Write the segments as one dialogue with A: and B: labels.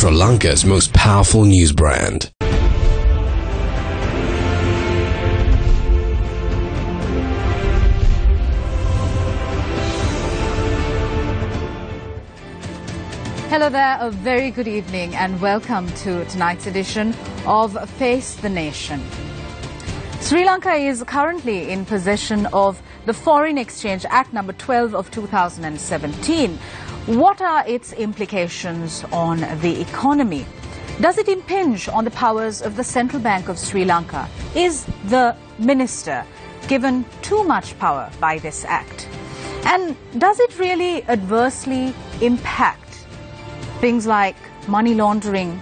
A: Sri Lanka's most powerful news brand.
B: Hello there, a very good evening and welcome to tonight's edition of Face the Nation. Sri Lanka is currently in possession of the Foreign Exchange Act number 12 of 2017. What are its implications on the economy? Does it impinge on the powers of the Central Bank of Sri Lanka? Is the minister given too much power by this act? And does it really adversely impact things like money laundering,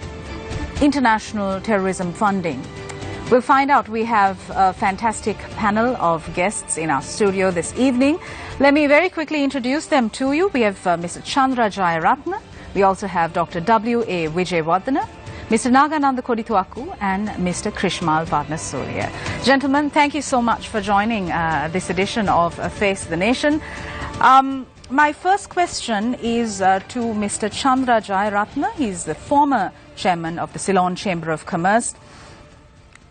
B: international terrorism funding? We'll find out. We have a fantastic panel of guests in our studio this evening. Let me very quickly introduce them to you. We have Mr. Chandra Jayaratna. We also have Dr. W.A. Vijayawardena, Mr. Nagananda Kodituaku, and Mr. Krishmal Vadnasurya. Gentlemen, thank you so much for joining this edition of Face the Nation. My first question is to Mr. Chandra Jayaratna. He's the former chairman of the Ceylon Chamber of Commerce.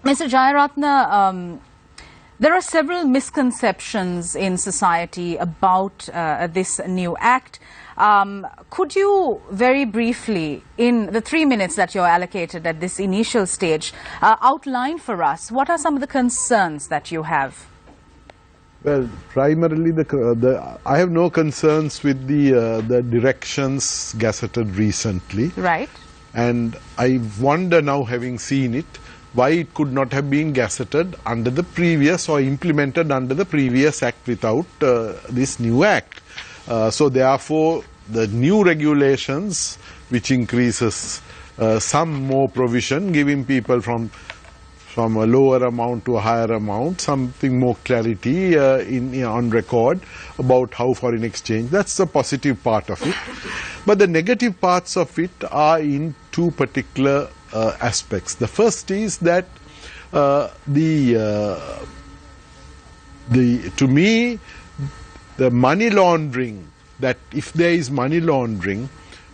B: Mr. Jayaratna, there are several misconceptions in society about this new act. Could you very briefly, in the 3 minutes that you're allocated at this initial stage, outline for us what are some of the concerns that you have?
C: Well, primarily, I have no concerns with the directions gazetted recently.
B: Right. And
C: I wonder now, having seen it, why it could not have been gazetted under the previous or implemented under the previous act without this new act. So therefore, the new regulations, which increases some more provision, giving people from a lower amount to a higher amount, something more clarity on record about how foreign exchange. That's the positive part of it. But the negative parts of it are in two particular aspects. The first is that to me, the money laundering, that if there is money laundering,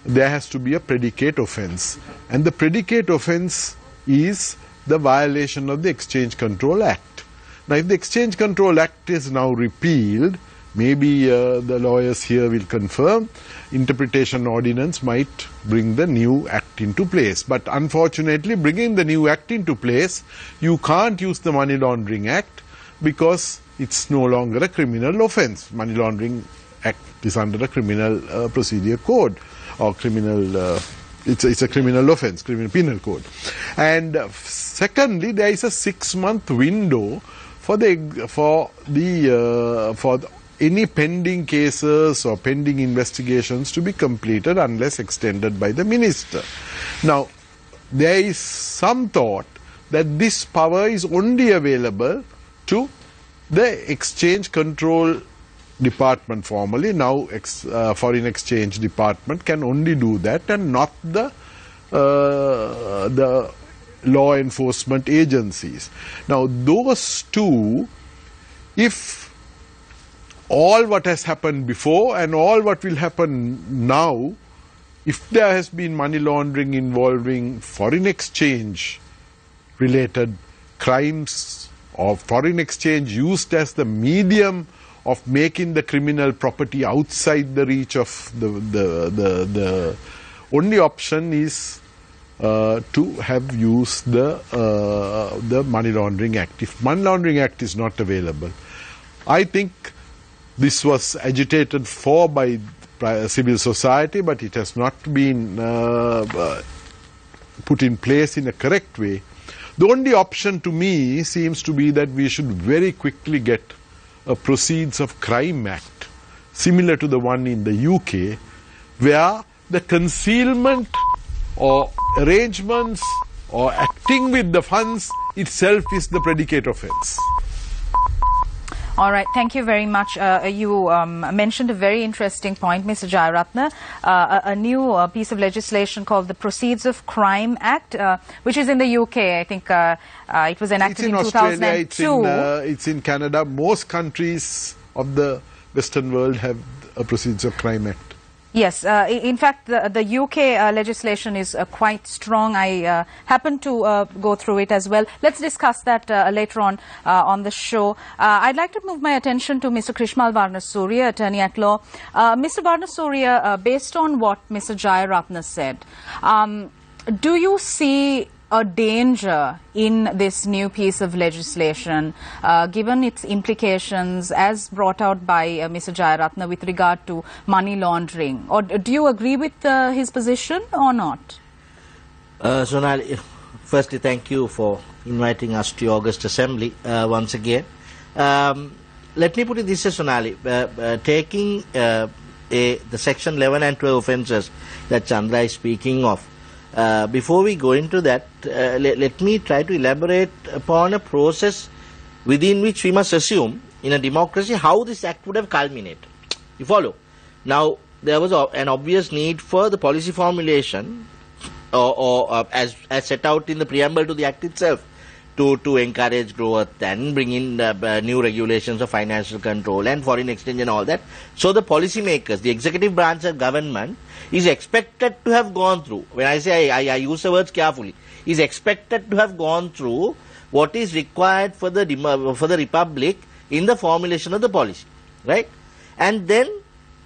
C: there has to be a predicate offence. And the predicate offence is the violation of the Exchange Control Act. Now, if the Exchange Control Act is now repealed, maybe the lawyers here will confirm, interpretation ordinance might bring the new act into place. But unfortunately, bringing the new act into place, you can't use the Money Laundering Act because it's no longer a criminal offence. Money Laundering Act is under the Criminal Procedure Code or criminal. It's a criminal offence, criminal penal code. And secondly, there is a 6-month window for any pending cases or pending investigations to be completed unless extended by the minister. Now, there is some thought that this power is only available to the Exchange Control Department, formerly, now Foreign Exchange Department can only do that, and not the law enforcement agencies. Now, those two, if all what has happened before and all what will happen now, if there has been money laundering involving foreign exchange related crimes or foreign exchange used as the medium of making the criminal property outside the reach of the only option is to have used the Money Laundering Act. If Money Laundering Act is not available, I think this was agitated for by civil society, but it has not been put in place in a correct way. The only option to me seems to be that we should very quickly get a Proceeds of Crime Act, similar to the one in the UK, where the concealment or arrangements or acting with the funds itself is the predicate offence.
B: All right, thank you very much. You mentioned a very interesting point, Mr. Jayaratna, a new piece of legislation called the Proceeds of Crime Act, which is in the UK. I think it was enacted in 2002.
C: It's in Canada. Most countries of the Western world have a Proceeds of Crime Act.
B: Yes, in fact, the UK legislation is quite strong. I happened to go through it as well. Let's discuss that later on the show. I'd like to move my attention to Mr. Krishmal Varnasuriya, attorney at law. Mr. Varnasuriya, based on what Mr. Jayaratna said, do you see a danger in this new piece of legislation, given its implications as brought out by Mr. Jayaratna with regard to money laundering? Or do you agree with his position or not?
D: Sonali, firstly, thank you for inviting us to your August Assembly once again. Let me put it this way, Sonali. Taking the section 11 and 12 offences that Chandra is speaking of, before we go into that, let me try to elaborate upon a process within which we must assume in a democracy how this act would have culminated. You follow? Now, there was an obvious need for the policy formulation or as set out in the preamble to the act itself to encourage growth and bring in new regulations of financial control and foreign exchange and all that. So the policy makers, the executive branch of government, is expected to have gone through, when I say I use the words carefully, is expected to have gone through what is required for the Republic in the formulation of the policy, right? And then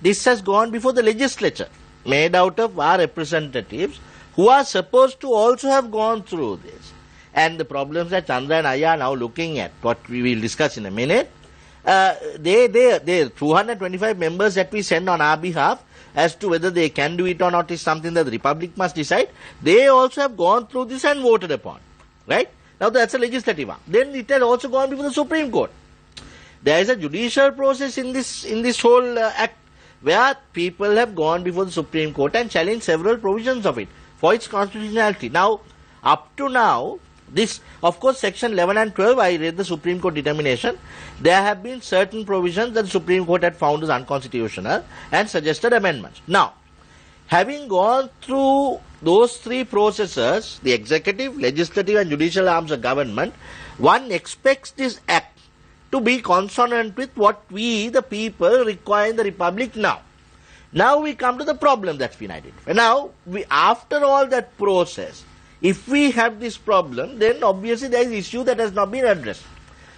D: this has gone before the legislature, made out of our representatives, who are supposed to also have gone through this. And the problems that Chandra and I are now looking at, what we will discuss in a minute, they 225 members that we send on our behalf, as to whether they can do it or not is something that the Republic must decide. They also have gone through this and voted upon, right? Now that's a legislative arm. Then it has also gone before the Supreme Court. There is a judicial process in this whole act, where people have gone before the Supreme Court and challenged several provisions of it for its constitutionality. Now, up to now, this, of course, section 11 and 12, I read the Supreme Court determination. There have been certain provisions that the Supreme Court had found as unconstitutional and suggested amendments. Now, having gone through those three processes, the executive, legislative and judicial arms of government, one expects this act to be consonant with what we, the people, require in the Republic now. Now we come to the problem that's been identified. Now, after all that process, if we have this problem, then obviously there is an issue that has not been addressed.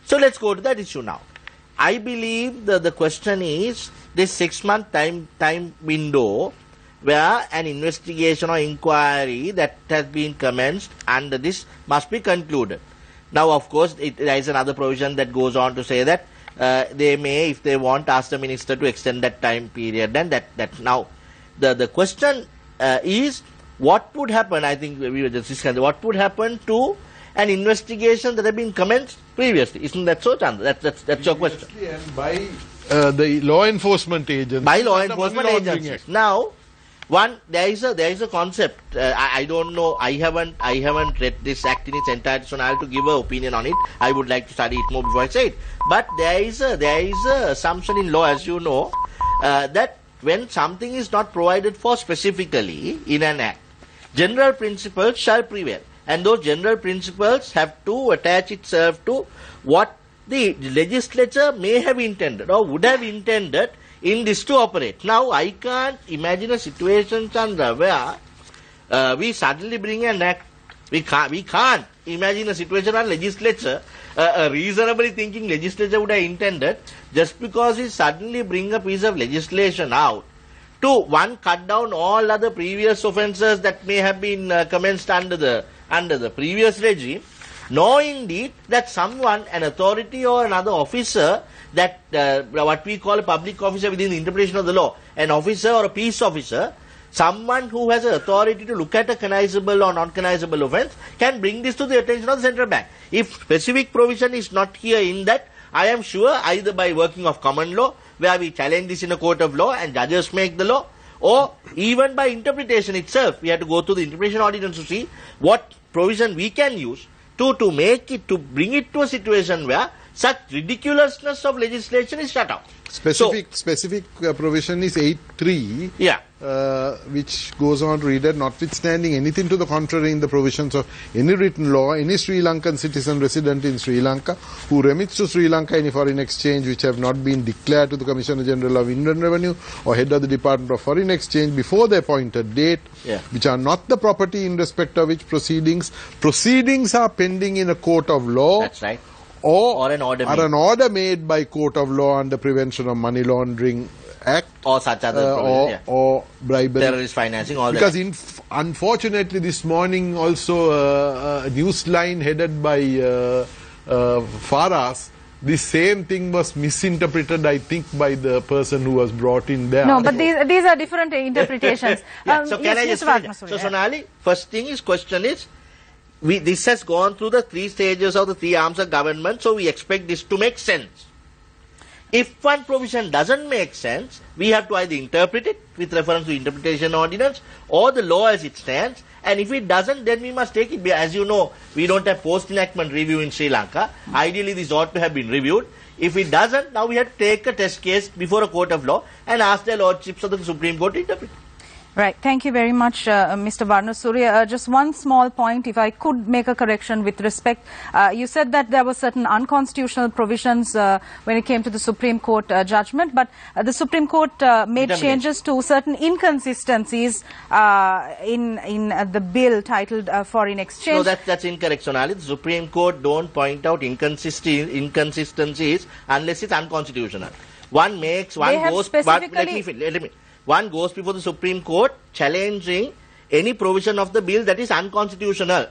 D: So let's go to that issue now. I believe the question is this 6-month time window where an investigation or inquiry that has been commenced under this must be concluded. Now, of course, there is another provision that goes on to say that they may, if they want, ask the minister to extend that time period. And that now, the question is, what would happen? I think we were just discussing what would happen to an investigation that had been commenced previously. Isn't that so, Chandra? That's your question.
C: And by the law enforcement agencies.
D: By law enforcement agencies. Now, there is a concept. I don't know. I haven't read this act in its entirety, so I'll to give an opinion on it. I would like to study it more before I say it. But there is a assumption in law, as you know, that when something is not provided for specifically in an act, general principles shall prevail, and those general principles have to attach itself to what the legislature may have intended or would have intended in this to operate. Now, I can't imagine a situation, Chandra, where we suddenly bring an act. We can't imagine a situation where legislature, a reasonably thinking legislature would have intended, just because we suddenly bring a piece of legislation out, to one, cut down all other previous offences that may have been commenced under the previous regime, nor indeed that someone, an authority or another officer, that what we call a public officer within the interpretation of the law, an officer or a peace officer, someone who has an authority to look at a cognizable or non-cognizable offence, can bring this to the attention of the central bank. If specific provision is not here in that, I am sure either by working of common law, where we challenge this in a court of law and judges make the law, or even by interpretation itself, we have to go through the interpretation ordinance to see what provision we can use to make it, to bring it to a situation where such ridiculousness of legislation is shut out.
C: Specific provision is 8.3,
D: Yeah.
C: which goes on to read that notwithstanding anything to the contrary in the provisions of any written law, any Sri Lankan citizen resident in Sri Lanka who remits to Sri Lanka any foreign exchange which have not been declared to the Commissioner General of Inland Revenue or head of the Department of Foreign Exchange before the appointed date, which are not the property in respect of which proceedings are pending in a court of law.
D: That's right.
C: Or
D: an order
C: an order made by court of law under Prevention of Money Laundering Act,
D: or such other provision,
C: or bribery,
D: terrorist financing, all
C: because
D: that.
C: Unfortunately this morning also a news line headed by Faras, the same thing was misinterpreted, I think, by the person who was brought in there.
B: No, but these are different interpretations.
D: So can I just so Sonali, first question is, this has gone through the 3 stages of the 3 arms of government, so we expect this to make sense. If one provision doesn't make sense, we have to either interpret it with reference to interpretation ordinance or the law as it stands, and if it doesn't, then we must take it. As you know, we don't have post-enactment review in Sri Lanka. Ideally, this ought to have been reviewed. If it doesn't, now we have to take a test case before a court of law and ask the lordships of the Supreme Court to interpret.
B: Right. Thank you very much, Mr. Varnasuri. Just one small point, if I could make a correction with respect. You said that there were certain unconstitutional provisions when it came to the Supreme Court judgment, but the Supreme Court made changes to certain inconsistencies in the bill titled Foreign Exchange.
D: No, that's incorrect, Sonali. The Supreme Court don't point out inconsistencies unless it's unconstitutional. One goes before the Supreme Court challenging any provision of the bill that is unconstitutional,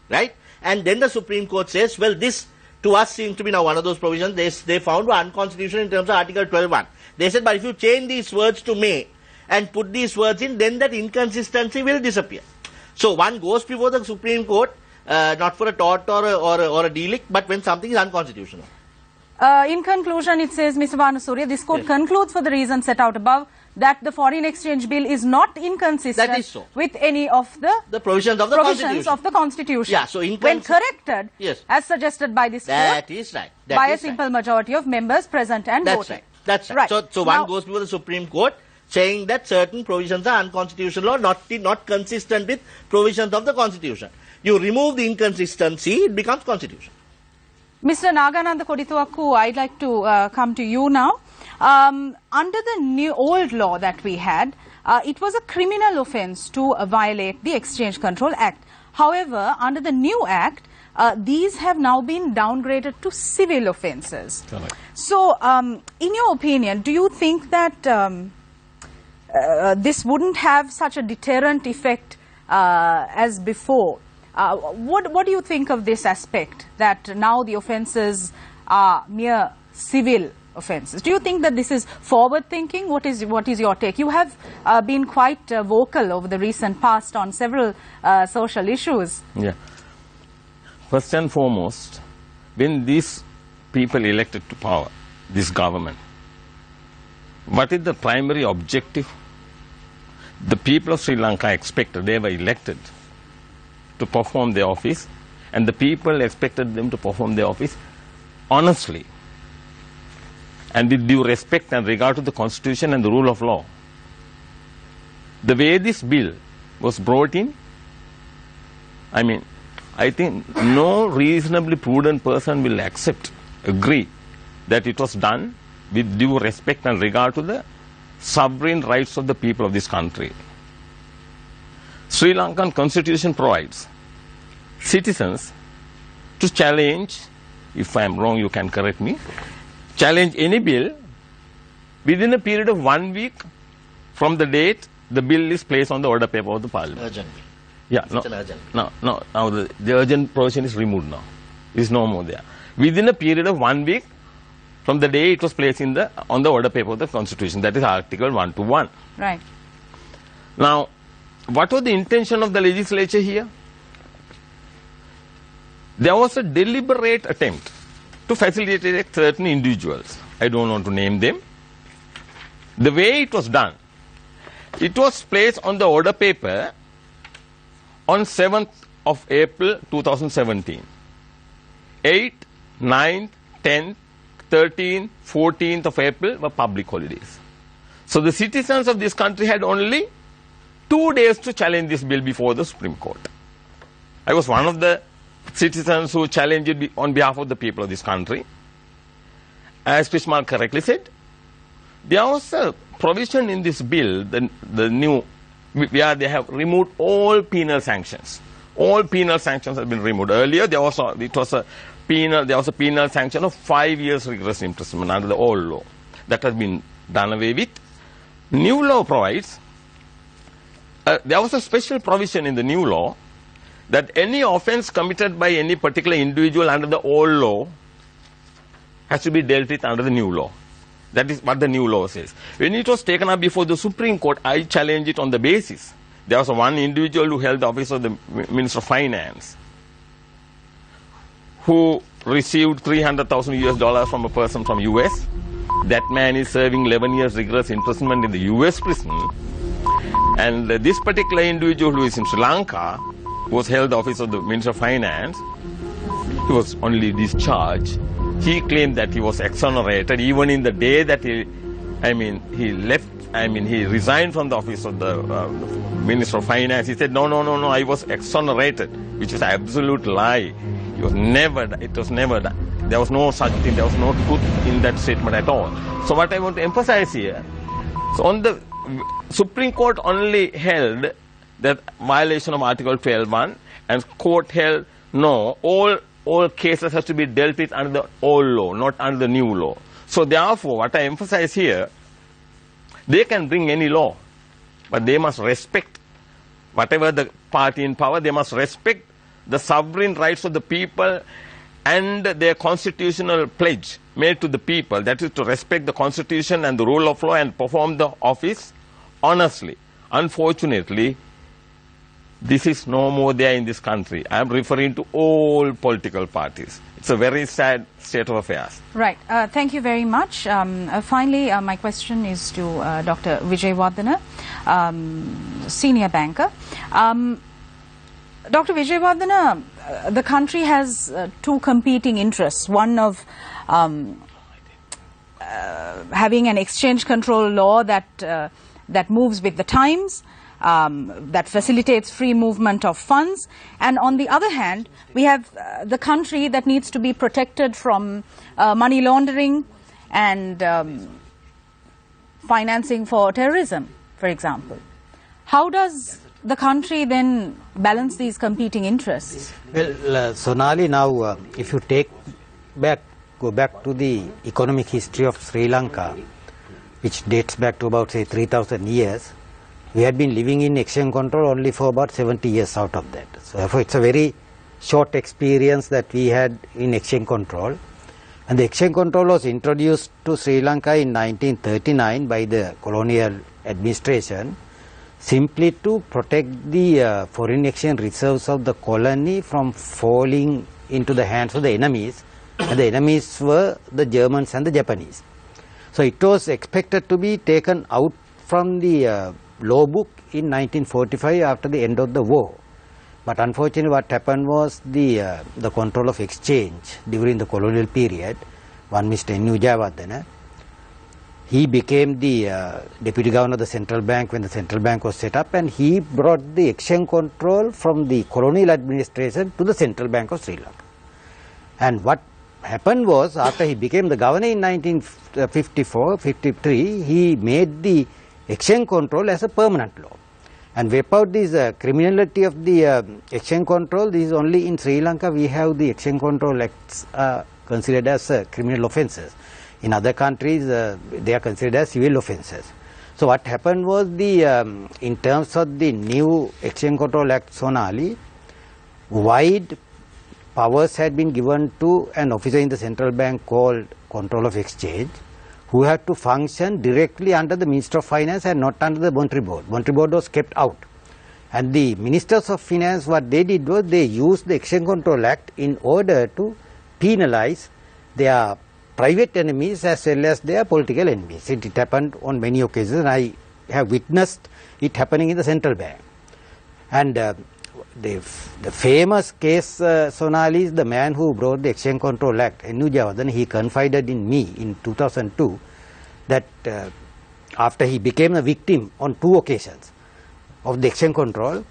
D: right? And then the Supreme Court says, well, this to us seems to be now one of those provisions they found were unconstitutional in terms of Article 12.1. They said, but if you change these words to may and put these words in, then that inconsistency will disappear. So one goes before the Supreme Court, not for a tort or a delict, but when something is unconstitutional.
B: In conclusion, it says, Mr. Varnasuri, this court concludes for the reasons set out above that the Foreign Exchange Bill is not inconsistent with any of the
D: provisions of the Constitution.
B: Yeah, so when corrected, as suggested by this
D: court,
B: by a simple majority of members present and voting.
D: That's right. So one goes before the Supreme Court saying that certain provisions are unconstitutional or not consistent with provisions of the Constitution. You remove the inconsistency, it becomes constitution.
B: Mr. Nagananda Kodituakku, I'd like to come to you now. Under the old law that we had, it was a criminal offence to violate the Exchange Control Act. However, under the new Act, these have now been downgraded to civil offences. So, in your opinion, do you think that this wouldn't have such a deterrent effect as before? What do you think of this aspect, that now the offences are mere civil offences? Do you think that this is forward thinking? What is your take? You have been quite vocal over the recent past on several social issues.
E: Yeah. First and foremost, when these people elected to power, this government, what is the primary objective? The people of Sri Lanka expected, they were elected to perform their office, and the people expected them to perform their office honestly and with due respect and regard to the Constitution and the rule of law. The way this bill was brought in, I think no reasonably prudent person will agree that it was done with due respect and regard to the sovereign rights of the people of this country. Sri Lankan Constitution provides citizens to challenge, if I am wrong you can correct me, challenge any bill within a period of 1 week from the date the bill is placed on the order paper of the Parliament.
D: Urgent.
E: Yeah, now the urgent provision is removed now. It is no more there. Within a period of 1 week from the day it was placed on the order paper of the Constitution, that is Article 121.
B: Right.
E: Now, what was the intention of the legislature here? There was a deliberate attempt to facilitate certain individuals. I don't want to name them. The way it was done, it was placed on the order paper on 7th of April 2017. 8th, 9th, 10th, 13th, 14th of April were public holidays. So the citizens of this country had only 2 days to challenge this bill before the Supreme Court. I was one of the citizens who challenged it on behalf of the people of this country. As Fishman correctly said, there was a provision in this bill, the new, where they have removed all penal sanctions. All penal sanctions have been removed. Earlier, there was a penal sanction of 5 years rigorous imprisonment under the old law. That has been done away with. New law provides, there was a special provision in the new law that any offense committed by any particular individual under the old law has to be dealt with under the new law. That is what the new law says. When it was taken up before the Supreme Court, I challenged it on the basis. There was one individual who held the office of the Minister of Finance who received $300,000 from a person from US. That man is serving 11 years rigorous imprisonment in the US prison. And this particular individual who is in Sri Lanka, who was held the office of the Minister of Finance, he was only discharged. He claimed that he was exonerated even in the day that he resigned from the office of the Minister of Finance. He said, no, I was exonerated, which is an absolute lie. It was never done. There was no such thing. There was no truth in that statement at all. So what I want to emphasize here, so on the Supreme Court only held that violation of Article 12.1, and court held no, all cases have to be dealt with under the old law, not under the new law. So therefore, what I emphasize here, they can bring any law, but they must respect whatever the party in power. They must respect the sovereign rights of the people and their constitutional pledge made to the people. That is to respect the constitution and the rule of law and perform the office honestly. Unfortunately, this is no more there in this country. I am referring to all political parties. It's a very sad state of affairs.
B: Right. Thank you very much. Finally, my question is to Dr. Wijewardena, senior banker. Dr. Wijewardena, the country has two competing interests. One of having an exchange control law that moves with the times, that facilitates free movement of funds, and on the other hand we have the country that needs to be protected from money laundering and financing for terrorism, for example. How does the country then balance these competing interests?
F: Well, Sonali, now if you go back to the economic history of Sri Lanka, which dates back to about say 3,000 years, we had been living in exchange control only for about 70 years out of that. So therefore it's a very short experience that we had in exchange control. And the exchange control was introduced to Sri Lanka in 1939 by the colonial administration, simply to protect the foreign exchange reserves of the colony from falling into the hands of the enemies. And the enemies were the Germans and the Japanese. So it was expected to be taken out from the law book in 1945 after the end of the war. But unfortunately what happened was the control of exchange during the colonial period, one Mr. Wijewardena, he became the deputy governor of the central bank when the central bank was set up, and he brought the exchange control from the colonial administration to the central bank of Sri Lanka. And what happened was, after he became the governor in 1954-53, he made the exchange control as a permanent law. And wipe out this criminality of the exchange control. This is only in Sri Lanka we have the exchange control acts considered as criminal offences. In other countries they are considered as civil offences. So what happened was, in terms of the new exchange control act, Sonali, wide powers had been given to an officer in the central bank called control of exchange, who had to function directly under the Minister of Finance and not under the Monetary Board. Monetary Board was kept out. And the Ministers of Finance, what they did was they used the Exchange Control Act in order to penalize their private enemies as well as their political enemies. It happened on many occasions, and I have witnessed it happening in the central bank. And the famous case, Sonali, is the man who brought the Exchange Control Act, N.U. Jayawardena. He confided in me in 2002 that after he became a victim on 2 occasions of the exchange control,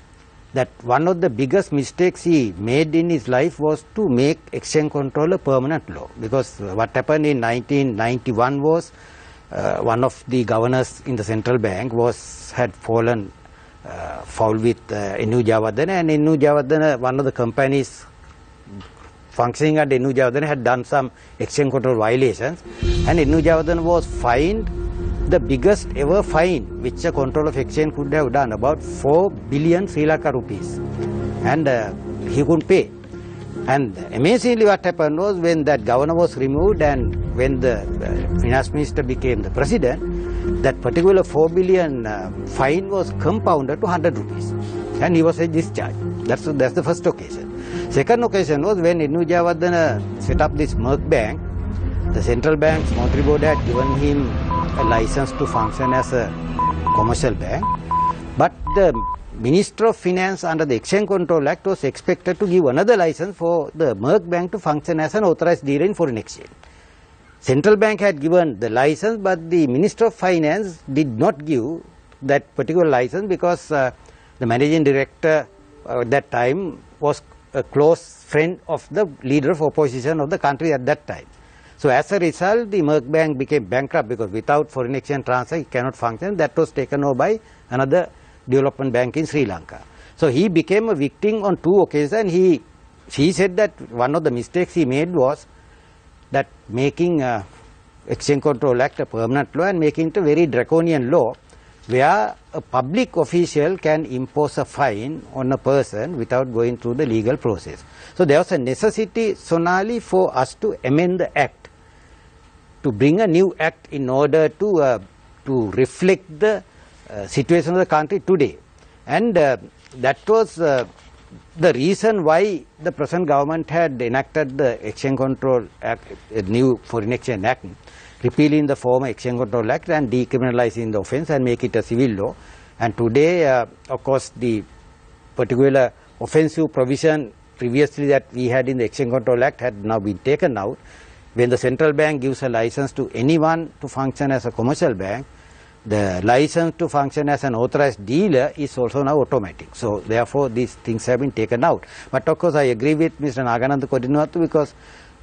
F: that one of the biggest mistakes he made in his life was to make exchange control a permanent law. Because what happened in 1991 was one of the governors in the central bank had fallen foul with N.U. Jayawardena, and N.U. Jayawardena, one of the companies functioning at N.U. Jayawardena, had done some exchange control violations, and N.U. Jayawardena was fined the biggest ever fine which a control of exchange could have done, about 4 billion Sri Lanka rupees, and he couldn't pay. And amazingly what happened was, when that governor was removed and when the finance minister became the president, that particular 4 billion fine was compounded to 100 rupees and he was discharged. That's the first occasion. Second occasion was when N.U. Jayawardena set up this Merc Bank. The central bank's monetary board had given him a license to function as a commercial bank, but the Minister of Finance under the Exchange Control Act was expected to give another license for the Merc Bank to function as an authorized dealer in foreign exchange. Central Bank had given the license, but the Minister of Finance did not give that particular license because the managing director at that time was a close friend of the leader of opposition of the country at that time. So as a result, the Merc Bank became bankrupt because without foreign exchange transfer it cannot function. That was taken over by another development bank in Sri Lanka. So he became a victim on 2 occasions. He said that one of the mistakes he made was that making Exchange Control Act a permanent law and making it a very draconian law where a public official can impose a fine on a person without going through the legal process. So there was a necessity, Sonali, for us to amend the act, to bring a new act in order to reflect the situation of the country today. And that was the reason why the present government had enacted the Exchange Control Act, a new Foreign Exchange Act, repealing the former Exchange Control Act and decriminalizing the offence and make it a civil law. And today, of course, the particular offensive provision previously that we had in the Exchange Control Act had now been taken out. When the central bank gives a license to anyone to function as a commercial bank, the license to function as an authorized dealer is also now automatic. So therefore these things have been taken out. But of course I agree with Mr. Nagananda Kodinwattu, because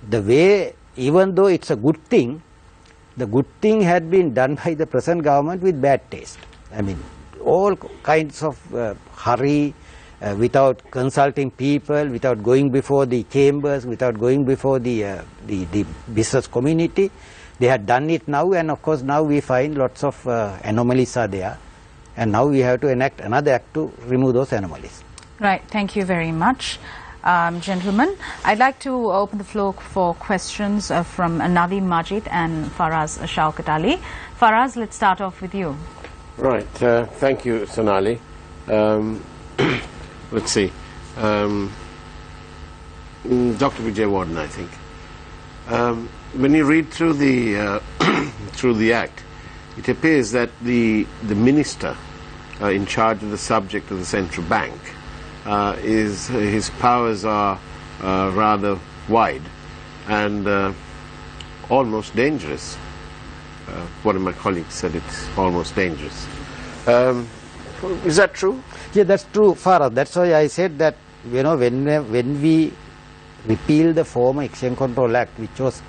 F: the way, even though it's a good thing, the good thing had been done by the present government with bad taste. I mean, all kinds of hurry, without consulting people, without going before the chambers, without going before the business community. They had done it now, and of course now we find lots of anomalies are there, and now we have to enact another act to remove those anomalies.
B: Right, thank you very much. Gentlemen, I'd like to open the floor for questions from Nadeem Majid and Faraz Shaukat Ali. Faraz, let's start off with you.
G: Right, thank you, Sonali. Let's see. Dr. Vijay, I think. When you read through the through the Act, it appears that the minister in charge of the subject of the central bank his powers are rather wide and almost dangerous. One of my colleagues said it's almost dangerous. Is that true?
F: Yeah, that's true, Farah. That's why I said that, you know, when we repealed the former Exchange Control Act, which was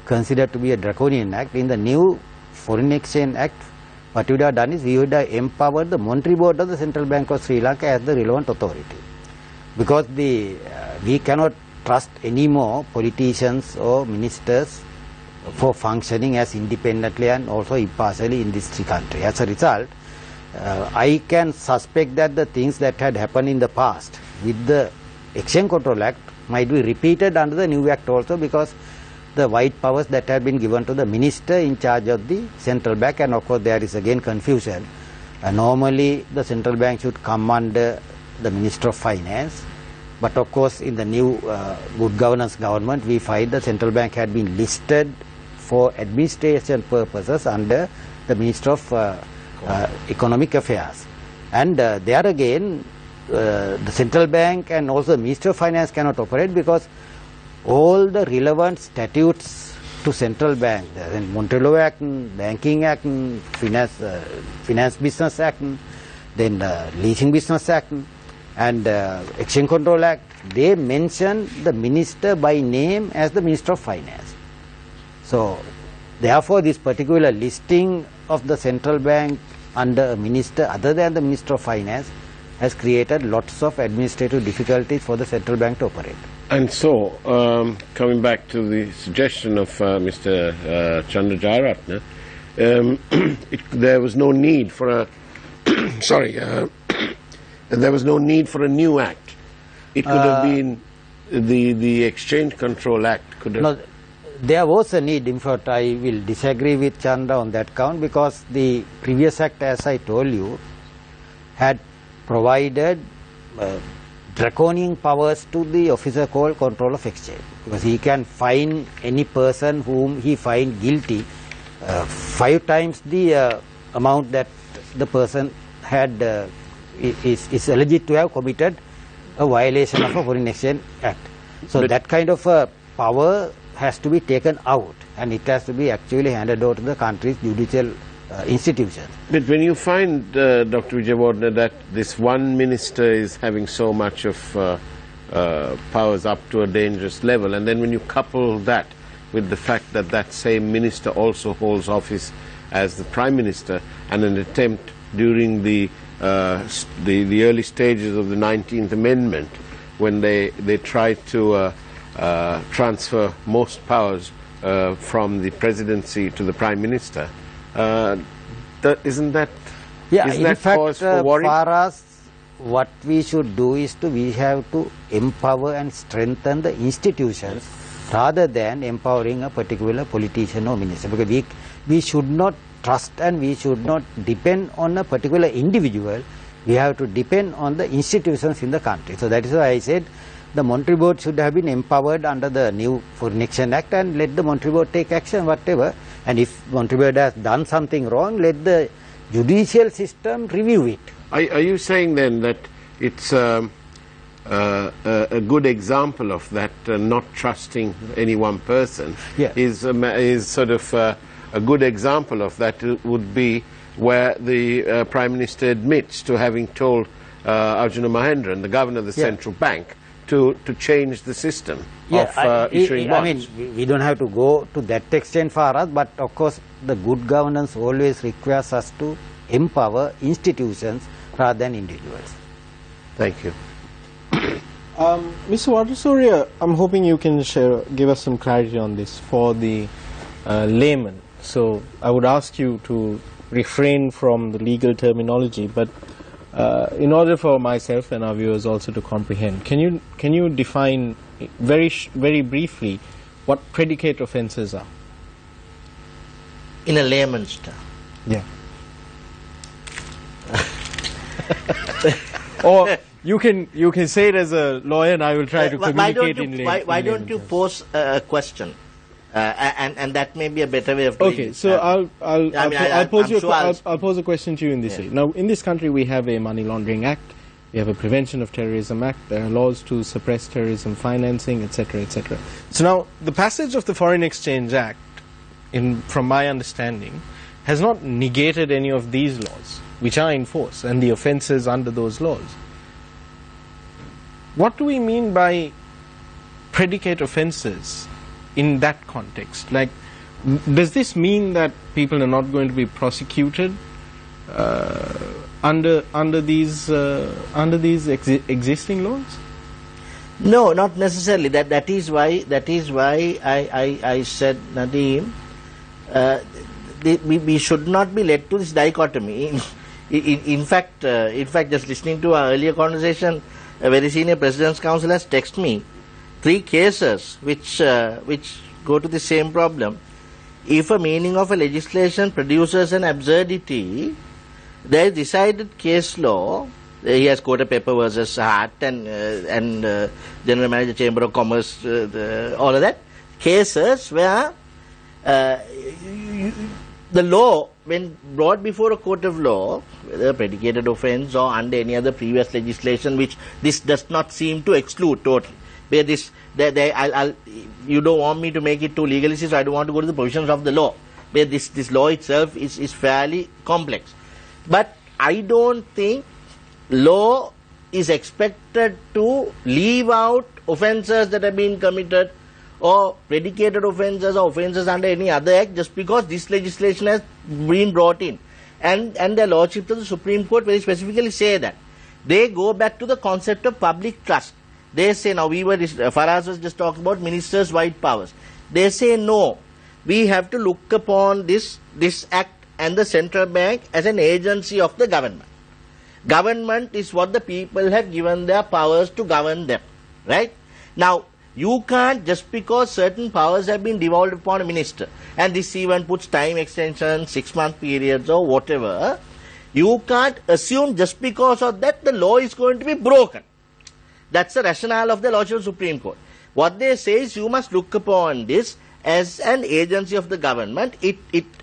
F: considered to be a draconian act, in the new Foreign Exchange Act, what we would have done is we would have empowered the Monetary Board of the Central Bank of Sri Lanka as the relevant authority. Because we cannot trust anymore politicians or ministers for functioning as independently and also impartially in this country. As a result, I can suspect that the things that had happened in the past with the Exchange Control Act might be repeated under the new Act also, because the wide powers that have been given to the minister in charge of the central bank, and of course there is again confusion. Normally the central bank should come under the Minister of Finance, but of course in the new good governance government we find the central bank had been listed for administration purposes under the Minister of Economic Affairs. And there again the central bank and also the Minister of Finance cannot operate, because all the relevant statutes to central bank, the Montello Act, Banking Act, Finance Business Act, then Leasing Business Act, and Exchange Control Act, they mention the minister by name as the Minister of Finance. So therefore this particular listing of the central bank under a minister other than the Minister of Finance has created lots of administrative difficulties for the central bank to operate.
G: And so, coming back to the suggestion of Mr. Chandra Jayaratne, there was no need for a there was no need for a new act. It could have been the Exchange Control Act. Could have.
F: No, there was a need. In fact, I will disagree with Chandra on that count, because the previous act, as I told you, had provided draconian powers to the officer called Control of Exchange, because he can fine any person whom he find guilty 5 times the amount that the person had is alleged to have committed a violation of a Foreign Exchange Act. So
G: but
F: that kind of power has to be taken out, and it has to be actually handed over to the country's judicial institutions.
G: But when you find, Dr. Wijewardene, that this one minister is having so much of powers up to a dangerous level, and then when you couple that with the fact that that same minister also holds office as the Prime Minister, and an attempt during the early stages of the 19th Amendment, when they tried to transfer most powers from the presidency to the Prime Minister, isn't that cause for worry?
F: For us, what we should do is we have to empower and strengthen the institutions rather than empowering a particular politician or minister, because we should not trust and we should not depend on a particular individual. We have to depend on the institutions in the country. So that is why I said the Monetary Board should have been empowered under the new Foreign Exchange Act, and let the Monetary Board take action, whatever. And if Monetary Board has done something wrong, let the judicial system review it.
G: Are you saying then that it's a good example of that, not trusting any one person?
F: Yeah.
G: Is sort of a good example of that would be where the Prime Minister admits to having told Arjuna Mahendran, the Governor of the Central Bank, to change the system of issuing bonds.
F: I mean, we don't have to go to that extent for us, but of course the good governance always requires us to empower institutions rather than individuals.
G: Thank you.
H: Mr. Vadasurya, I'm hoping you can give us some clarity on this for the layman. So I would ask you to refrain from the legal terminology, but in order for myself and our viewers also to comprehend, can you define very briefly what predicate offences are?
D: In a layman's term.
H: Yeah. Or you can say it as a lawyer, and I will try to communicate in layman's.
D: Why don't you pose a question? And that may be a better way of doing it.
H: Okay, so I'll pose a question to you in this way. Now, in this country, we have a Money Laundering Act, we have a Prevention of Terrorism Act, there are laws to suppress terrorism financing, etc., etc. So now, the passage of the Foreign Exchange Act, from my understanding, has not negated any of these laws, which are in force, and the offences under those laws. What do we mean by predicate offences in that context? Like, does this mean that people are not going to be prosecuted under these existing laws?
D: No, not necessarily. That is why I said, Nadeem, we should not be led to this dichotomy. In fact, just listening to our earlier conversation, a very senior President's Counsel has texted me 3 cases which go to the same problem. If a meaning of a legislation produces an absurdity, there is decided case law. He has quoted Pepper versus Hart and General Manager Chamber of Commerce, all of that. Cases where the law, when brought before a court of law, whether predicated offence or under any other previous legislation, which this does not seem to exclude totally. Where this, you don't want me to make it too legalistic, so I don't want to go to the provisions of the law. Where this law itself is fairly complex. But I don't think law is expected to leave out offences that have been committed or predicated offences or offences under any other act just because this legislation has been brought in. And the Lordship of the Supreme Court very specifically say that. They go back to the concept of public trust. They say, now Faraz was just talking about ministers' wide powers. They say no, we have to look upon this act and the central bank as an agency of the government. Government is what the people have given their powers to govern them, right? Now, you can't, just because certain powers have been devolved upon a minister, and this even puts time extension, 6-month periods or whatever, you can't assume just because of that the law is going to be broken. That's the rationale of the Lordship of the Supreme Court. What they say is you must look upon this as an agency of the government. It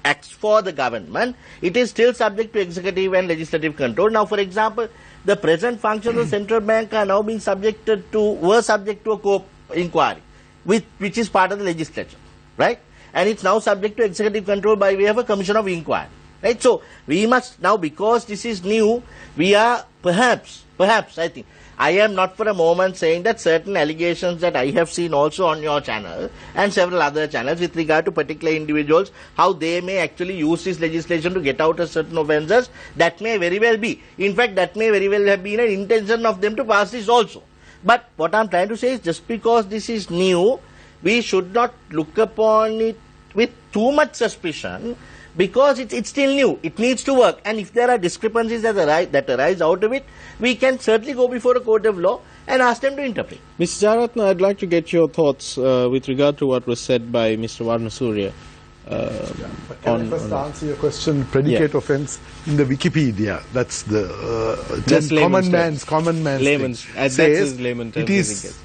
D: acts for the government. It is still subject to executive and legislative control. Now, for example, the present functions of the central bank are now being were subject to a court inquiry, which is part of the legislature, right? And it's now subject to executive control by way of a commission of inquiry, right? So we must now, because this is new, we are perhaps, I think, I am not for a moment saying that certain allegations that I have seen also on your channel and several other channels with regard to particular individuals, how they may actually use this legislation to get out of certain offences, that may very well be. In fact, that may very well have been an intention of them to pass this also. But what I am trying to say is, just because this is new, we should not look upon it with too much suspicion, because it's still new. It needs to work. And if there are discrepancies that arise out of it, we can certainly go before a court of law and ask them to interpret.
H: Mr. Jayaratna, I'd like to get your thoughts with regard to what was said by Mr. Warnasurya.
C: Can I first answer your question? Predicate offence in the Wikipedia. That's the common man's
H: layman's
C: thing. Says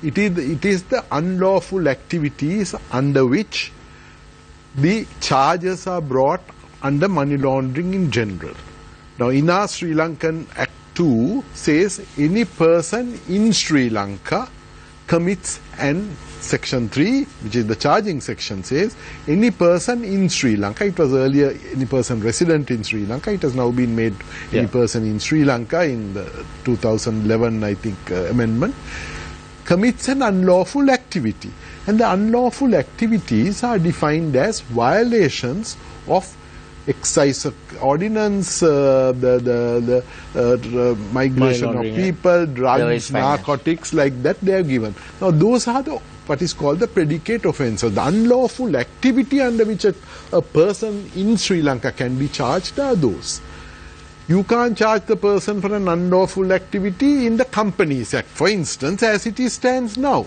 C: it is the unlawful activities under which the charges are brought under money laundering in general. Now, in our Sri Lankan Act 2 says any person in Sri Lanka commits, and Section 3, which is the charging section, says any person in Sri Lanka. It was earlier any person resident in Sri Lanka. It has now been made any person in Sri Lanka in the 2011, I think, amendment, commits an unlawful activity. And the unlawful activities are defined as violations of excise ordinance, the migration of people, drugs, narcotics, like that they are given. Now those are what is called the predicate offence, or the unlawful activity under which a person in Sri Lanka can be charged are those. You can't charge the person for an unlawful activity in the Companies Act, for instance, as it stands now.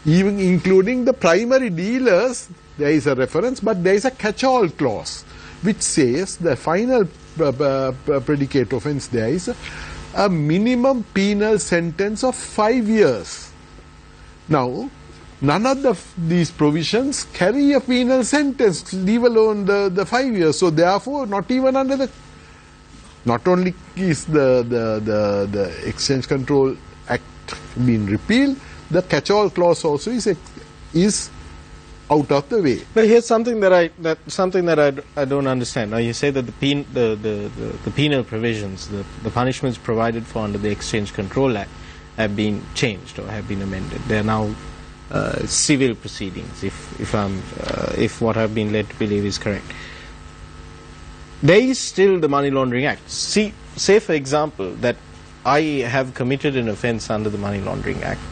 C: Even including the primary dealers, there is a reference, but there is a catch-all clause which says the final predicate offence there is a minimum penal sentence of 5 years. Now, none of these provisions carry a penal sentence, leave alone the 5 years. So therefore, not even under the, not only is the Exchange Control Act being repealed, the catch-all clause also is out of the way.
H: But here's something that I don't understand. Now you say that the penal provisions, the punishments provided for under the Exchange Control Act have been changed or have been amended. They are now civil proceedings, if what I've been led to believe is correct. There is still the Money Laundering Act. Say for example that I have committed an offence under the Money Laundering Act.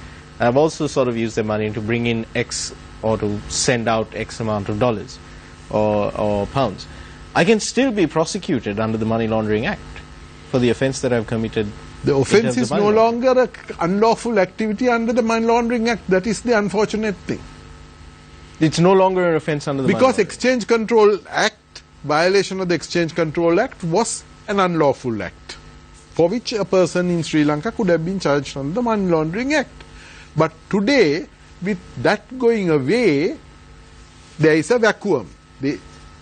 H: I've also sort of used the money to bring in X or to send out X amount of dollars or pounds. I can still be prosecuted under the Money Laundering Act for the offence that I've committed.
C: The offence is no longer an unlawful activity under the Money Laundering Act. That is the unfortunate thing.
H: It's no longer an offence under the Money
C: Laundering Act. Because Exchange Control Act, violation of the Exchange Control Act was an unlawful act for which a person in Sri Lanka could have been charged under the Money Laundering Act. But today, with that going away, there is a vacuum.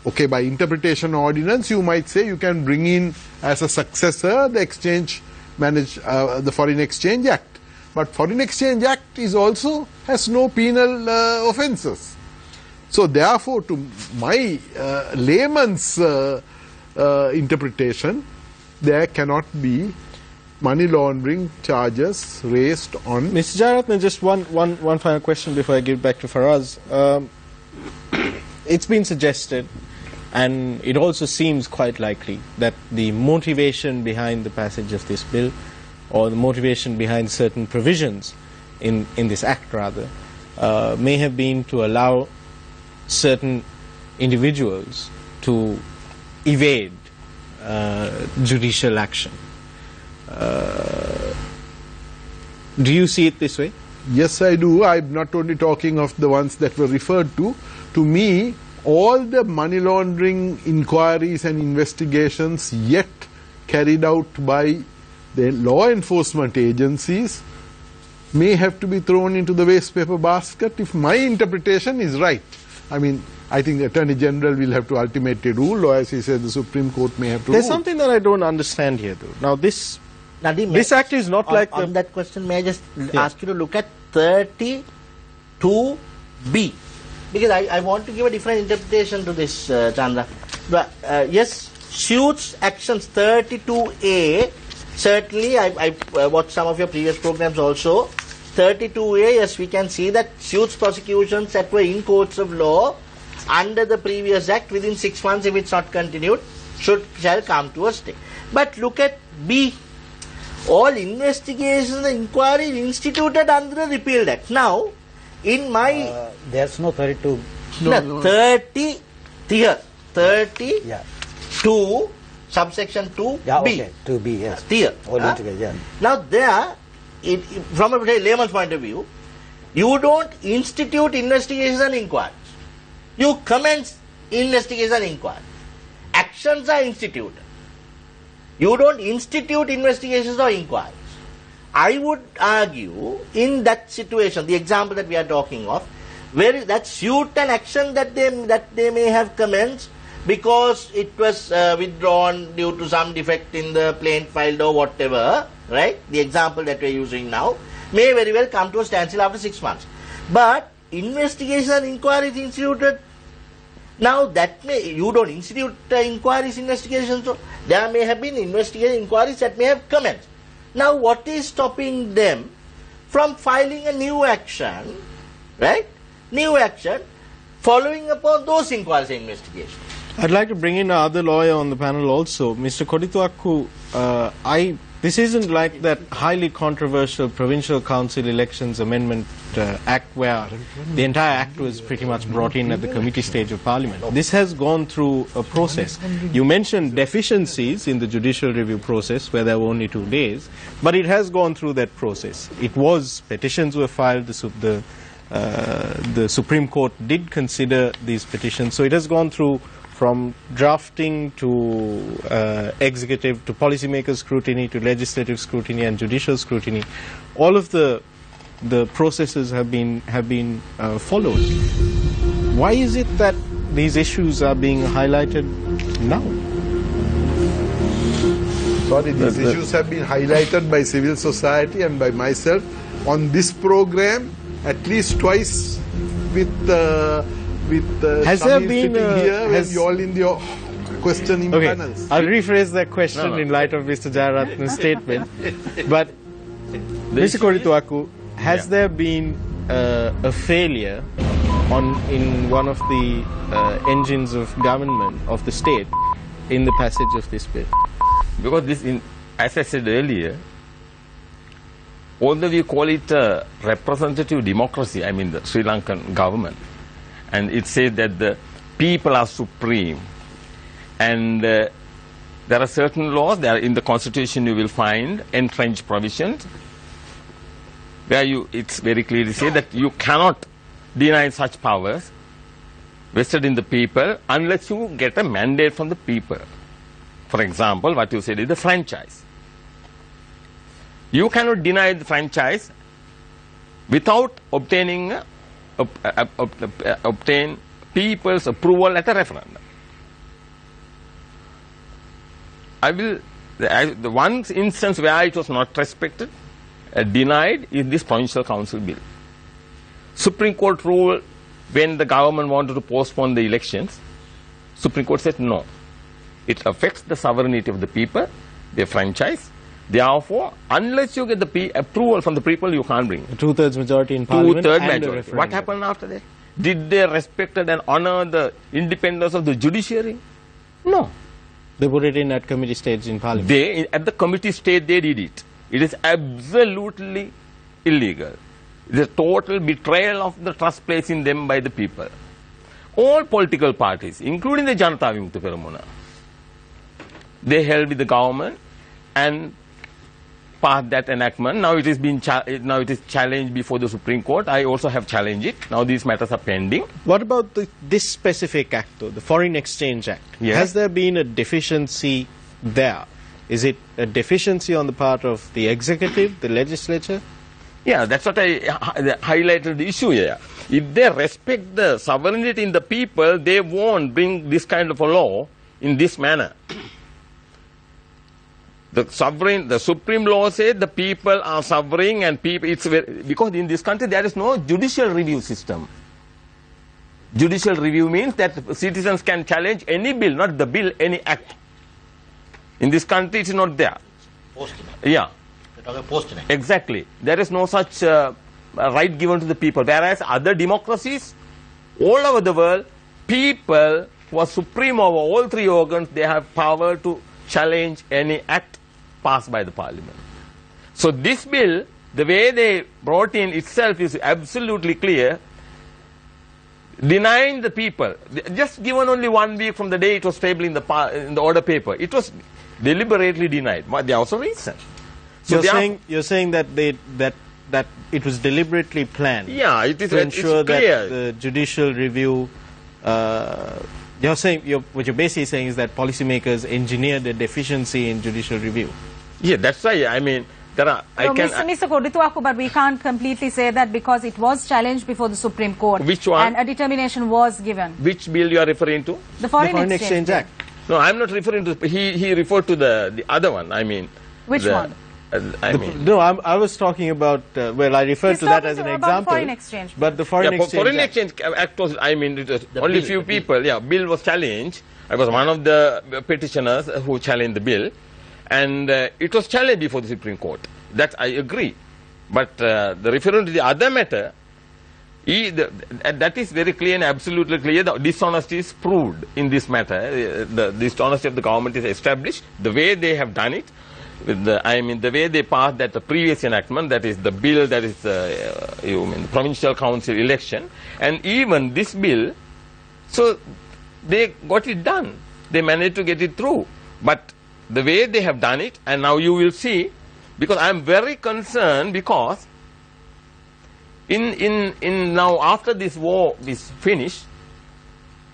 C: okay, by interpretation ordinance, you might say you can bring in as a successor the the Foreign Exchange Act. But Foreign Exchange Act is also has no penal offences. So therefore, to my layman's interpretation, there cannot be money laundering charges raised on...
H: Mr. Jayaratne, just one final question before I give back to Faraz. It's been suggested, and it also seems quite likely, that the motivation behind the passage of this bill, or the motivation behind certain provisions in this act rather, may have been to allow certain individuals to evade judicial action. Do you see it this way?
C: Yes, I do. I'm not only talking of the ones that were referred to. To me, all the money laundering inquiries and investigations yet carried out by the law enforcement agencies may have to be thrown into the waste paper basket if my interpretation is right. I mean, I think the Attorney General will have to ultimately rule, or as he said, the Supreme Court may have to
H: There's
C: rule.
H: something that I don't understand here, though. Now, this act is not like...
D: On that question, may I just ask you to look at 32B? Because I want to give a different interpretation to this, Chandra. But, yes, suits actions 32A, certainly, I watched some of your previous programs also. 32A, yes, we can see that suits prosecutions that were in courts of law under the previous act within 6 months, if it's not continued, shall come to a stay. But look at B. All investigations and inquiries instituted under the repealed act. Now, in my...
F: there's no 32.
D: No, 30 here. 32,
F: yeah.
D: Subsection 2B.
F: Yeah, okay, 2B, yes.
D: Here.
F: All together, yeah.
D: Now, there, from a layman's point of view, you don't institute investigations and inquiries. You commence investigation and inquiries. Actions are instituted. You don't institute investigations or inquiries. I would argue, in that situation, the example that we are talking of, where that suit and action that they may have commenced because it was withdrawn due to some defect in the plaint filed or whatever, right? The example that we are using now may very well come to a standstill after 6 months. But investigation and inquiries instituted, now that you don't institute inquiries, investigations, so there may have been investigation inquiries that may have commenced. Now what is stopping them from filing a new action, right? New action following upon those inquiries and investigations.
H: I'd like to bring in another lawyer on the panel also. Mr. Kodituakku, this isn't like that highly controversial Provincial Council Elections Amendment Act where the entire act was pretty much brought in at the committee stage of Parliament. This has gone through a process. You mentioned deficiencies in the judicial review process where there were only 2 days, but it has gone through that process. Petitions were filed, the Supreme Court did consider these petitions, so it has gone through from drafting to executive to policymaker scrutiny to legislative scrutiny and judicial scrutiny. All of the processes have been followed. Why is it that these issues are being highlighted now?
C: Sorry, these issues have been highlighted by civil society and by myself on this program at least twice with
H: has there been
C: here when you all in your questioning panels.
H: I'll rephrase that question in light of Mr. Jayaratne's statement. But Mr. Kodituakku, has there been a failure in one of the engines of government of the state in the passage of this bill?
E: Because this, as I said earlier, although we call it a representative democracy, I mean the Sri Lankan government, and it says that the people are supreme, and there are certain laws, there in the constitution you will find entrenched provisions where it's very clearly said that you cannot deny such powers vested in the people unless you get a mandate from the people. For example, what you said is the franchise. You cannot deny the franchise without obtain people's approval at a referendum. the one instance where it was not respected, denied, is this Provincial Council bill. Supreme Court ruled when the government wanted to postpone the elections. Supreme Court said no. It affects the sovereignty of the people, their franchise. Therefore, unless you get the approval from the people, you can't bring it.
H: A two-thirds majority in Parliament.
E: Two-thirds majority. What happened after that? Did they respect and honor the independence of the judiciary? No.
H: They put it in at committee stage in Parliament.
E: At the committee stage, they did it. It is absolutely illegal. It is a total betrayal of the trust placed in them by the people. All political parties, including the Janata Vimukta Peramuna, they held with the government and passed that enactment. Now it is challenged before the Supreme Court. I also have challenged it. Now these matters are pending.
H: What about this specific act, though, the Foreign Exchange Act?
E: Yes.
H: Has there been a deficiency there? Is it a deficiency on the part of the executive, the legislature?
E: Yeah, that's what I highlighted the issue here. If they respect the sovereignty in the people, they won't bring this kind of a law in this manner. The supreme law says the people are sovereign and because in this country there is no judicial review system. Judicial review means that citizens can challenge any bill, not the bill, any act. In this country it is not there. Yeah. Exactly. There is no such right given to the people. Whereas other democracies all over the world, people who are supreme over all three organs, they have power to challenge any act passed by the Parliament. So this bill, the way they brought in itself is absolutely clear, denying the people, just given only 1 week from the day it was tabled in the order paper, it was deliberately denied. There are also reasons. So
H: you're saying that that it was deliberately planned.
E: Yeah, it is
H: to ensure
E: it's clear.
H: That the judicial review. You're saying what you're basically saying is that policymakers engineered a deficiency in judicial review.
E: Yeah, that's why I mean there are.
B: Mr. Kodituaku, but we can't completely say that because it was challenged before the Supreme Court.
E: Which one?
B: And a determination was given.
E: Which bill you are referring to?
B: The Foreign Exchange
H: Act.
E: No, I'm not referring to. He referred to the other one. I mean.
B: Which one?
H: No, I was talking about. Well, I referred to that as an example.
B: Foreign exchange.
H: But the Foreign Exchange
E: Act was. I mean, it was only few people. Yeah, bill was challenged. I was one of the petitioners who challenged the bill, and it was challenged before the Supreme Court. That I agree. But the referring to the other matter, that is very clear and absolutely clear. The dishonesty is proved in this matter. The dishonesty of the government is established. The way they have done it. The way they passed that the previous enactment, that is the bill, that is the provincial council election, and even this bill, so they got it done. They managed to get it through. But the way they have done it, and now you will see, because I am very concerned because now after this war is finished,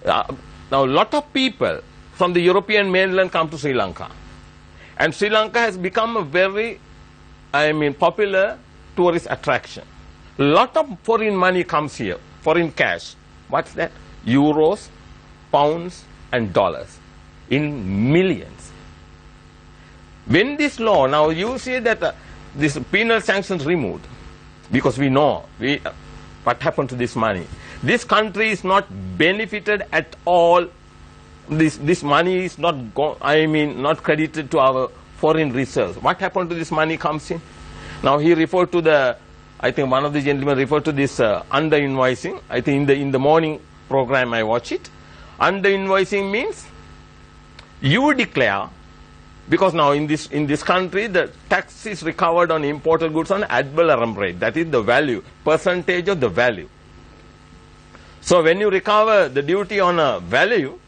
E: now a lot of people from the European mainland come to Sri Lanka. And Sri Lanka has become a very, popular tourist attraction. A lot of foreign money comes here, foreign cash. What's that? Euros, pounds, and dollars in millions. When this law, now you see that this penal sanctions removed, because we know what happened to this money. This country is not benefited at all. This money is not not credited to our foreign reserves. What happened to this money comes in? Now he referred to I think one of the gentlemen referred to this under invoicing. I think in the morning program I watch it. Under invoicing means you declare, because now in this country the tax is recovered on imported goods on ad valorem rate. That is the value, percentage of the value. So when you recover the duty on a value,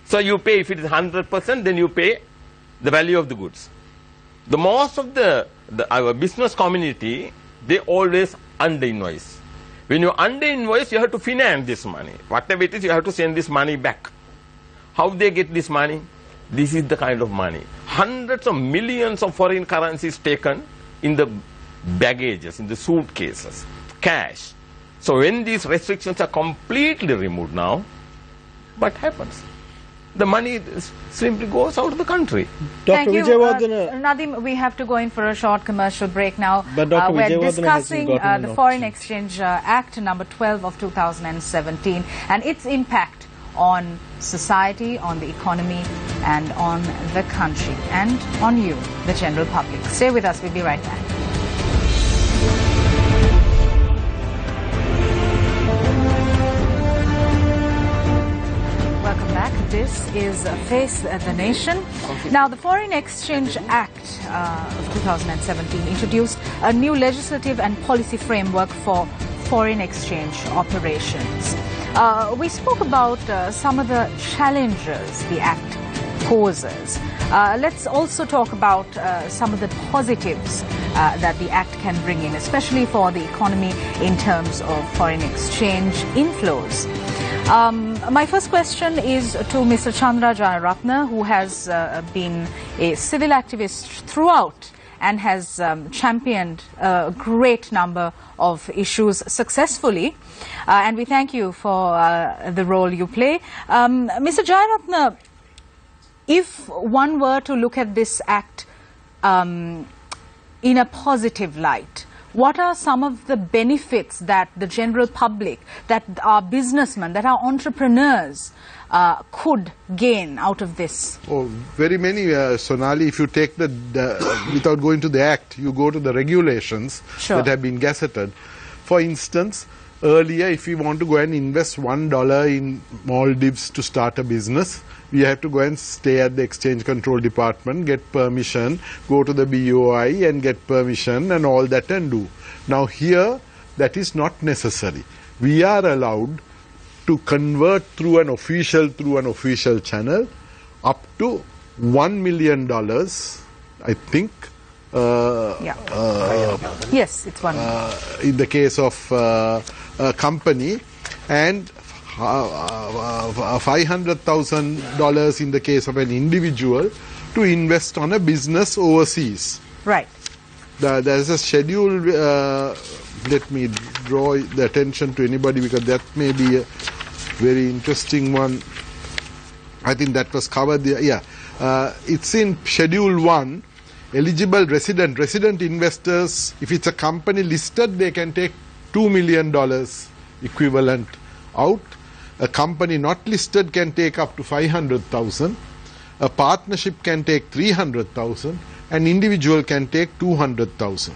E: so you pay, if it is 100%, then you pay the value of the goods. The most of our business community, they always under-invoice. When you under-invoice, you have to finance this money. Whatever it is, you have to send this money back. How they get this money? This is the kind of money. Hundreds of millions of foreign currencies taken in the baggages, in the suitcases, cash. So when these restrictions are completely removed now, what happens? the money simply goes out of the country.
B: Thank you. Nadim, we have to go in for a short commercial break now.
H: But Dr.
B: We're discussing the Foreign Exchange Act number 12 of 2017 and its impact on society, on the economy and on the country and on you, the general public. Stay with us, we'll be right back. Welcome back. This is Face the Nation. Now, the Foreign Exchange Act of 2017 introduced a new legislative and policy framework for foreign exchange operations. We spoke about some of the challenges the Act poses. Let's also talk about some of the positives that the Act can bring in, especially for the economy in terms of foreign exchange inflows. My first question is to Mr. Chandra Jayaratne, who has been a civil activist throughout and has championed a great number of issues successfully. And we thank you for the role you play. Mr. Jayaratne, if one were to look at this act in a positive light, what are some of the benefits that the general public, that our businessmen, that our entrepreneurs could gain out of this?
C: Oh, very many, Sonali. If you take the without going to the Act, you go to the regulations that have been gazetted. For instance, earlier, if we want to go and invest $1 in Maldives to start a business, we have to go and stay at the Exchange Control Department, get permission, go to the BOI and get permission and all that and do. Now here, that is not necessary. We are allowed to convert through an official channel up to $1 million, I think.
B: Yes, it's $1 million.
C: In the case of a company, and $500,000 in the case of an individual to invest on a business overseas.
B: Right.
C: There's a schedule. Let me draw the attention to anybody because that may be a very interesting one. I think that was covered there. It's in Schedule 1. Eligible resident investors, if it's a company listed, they can take $2 million equivalent out. A company not listed can take up to 500,000. A partnership can take 300,000. An individual can take 200,000.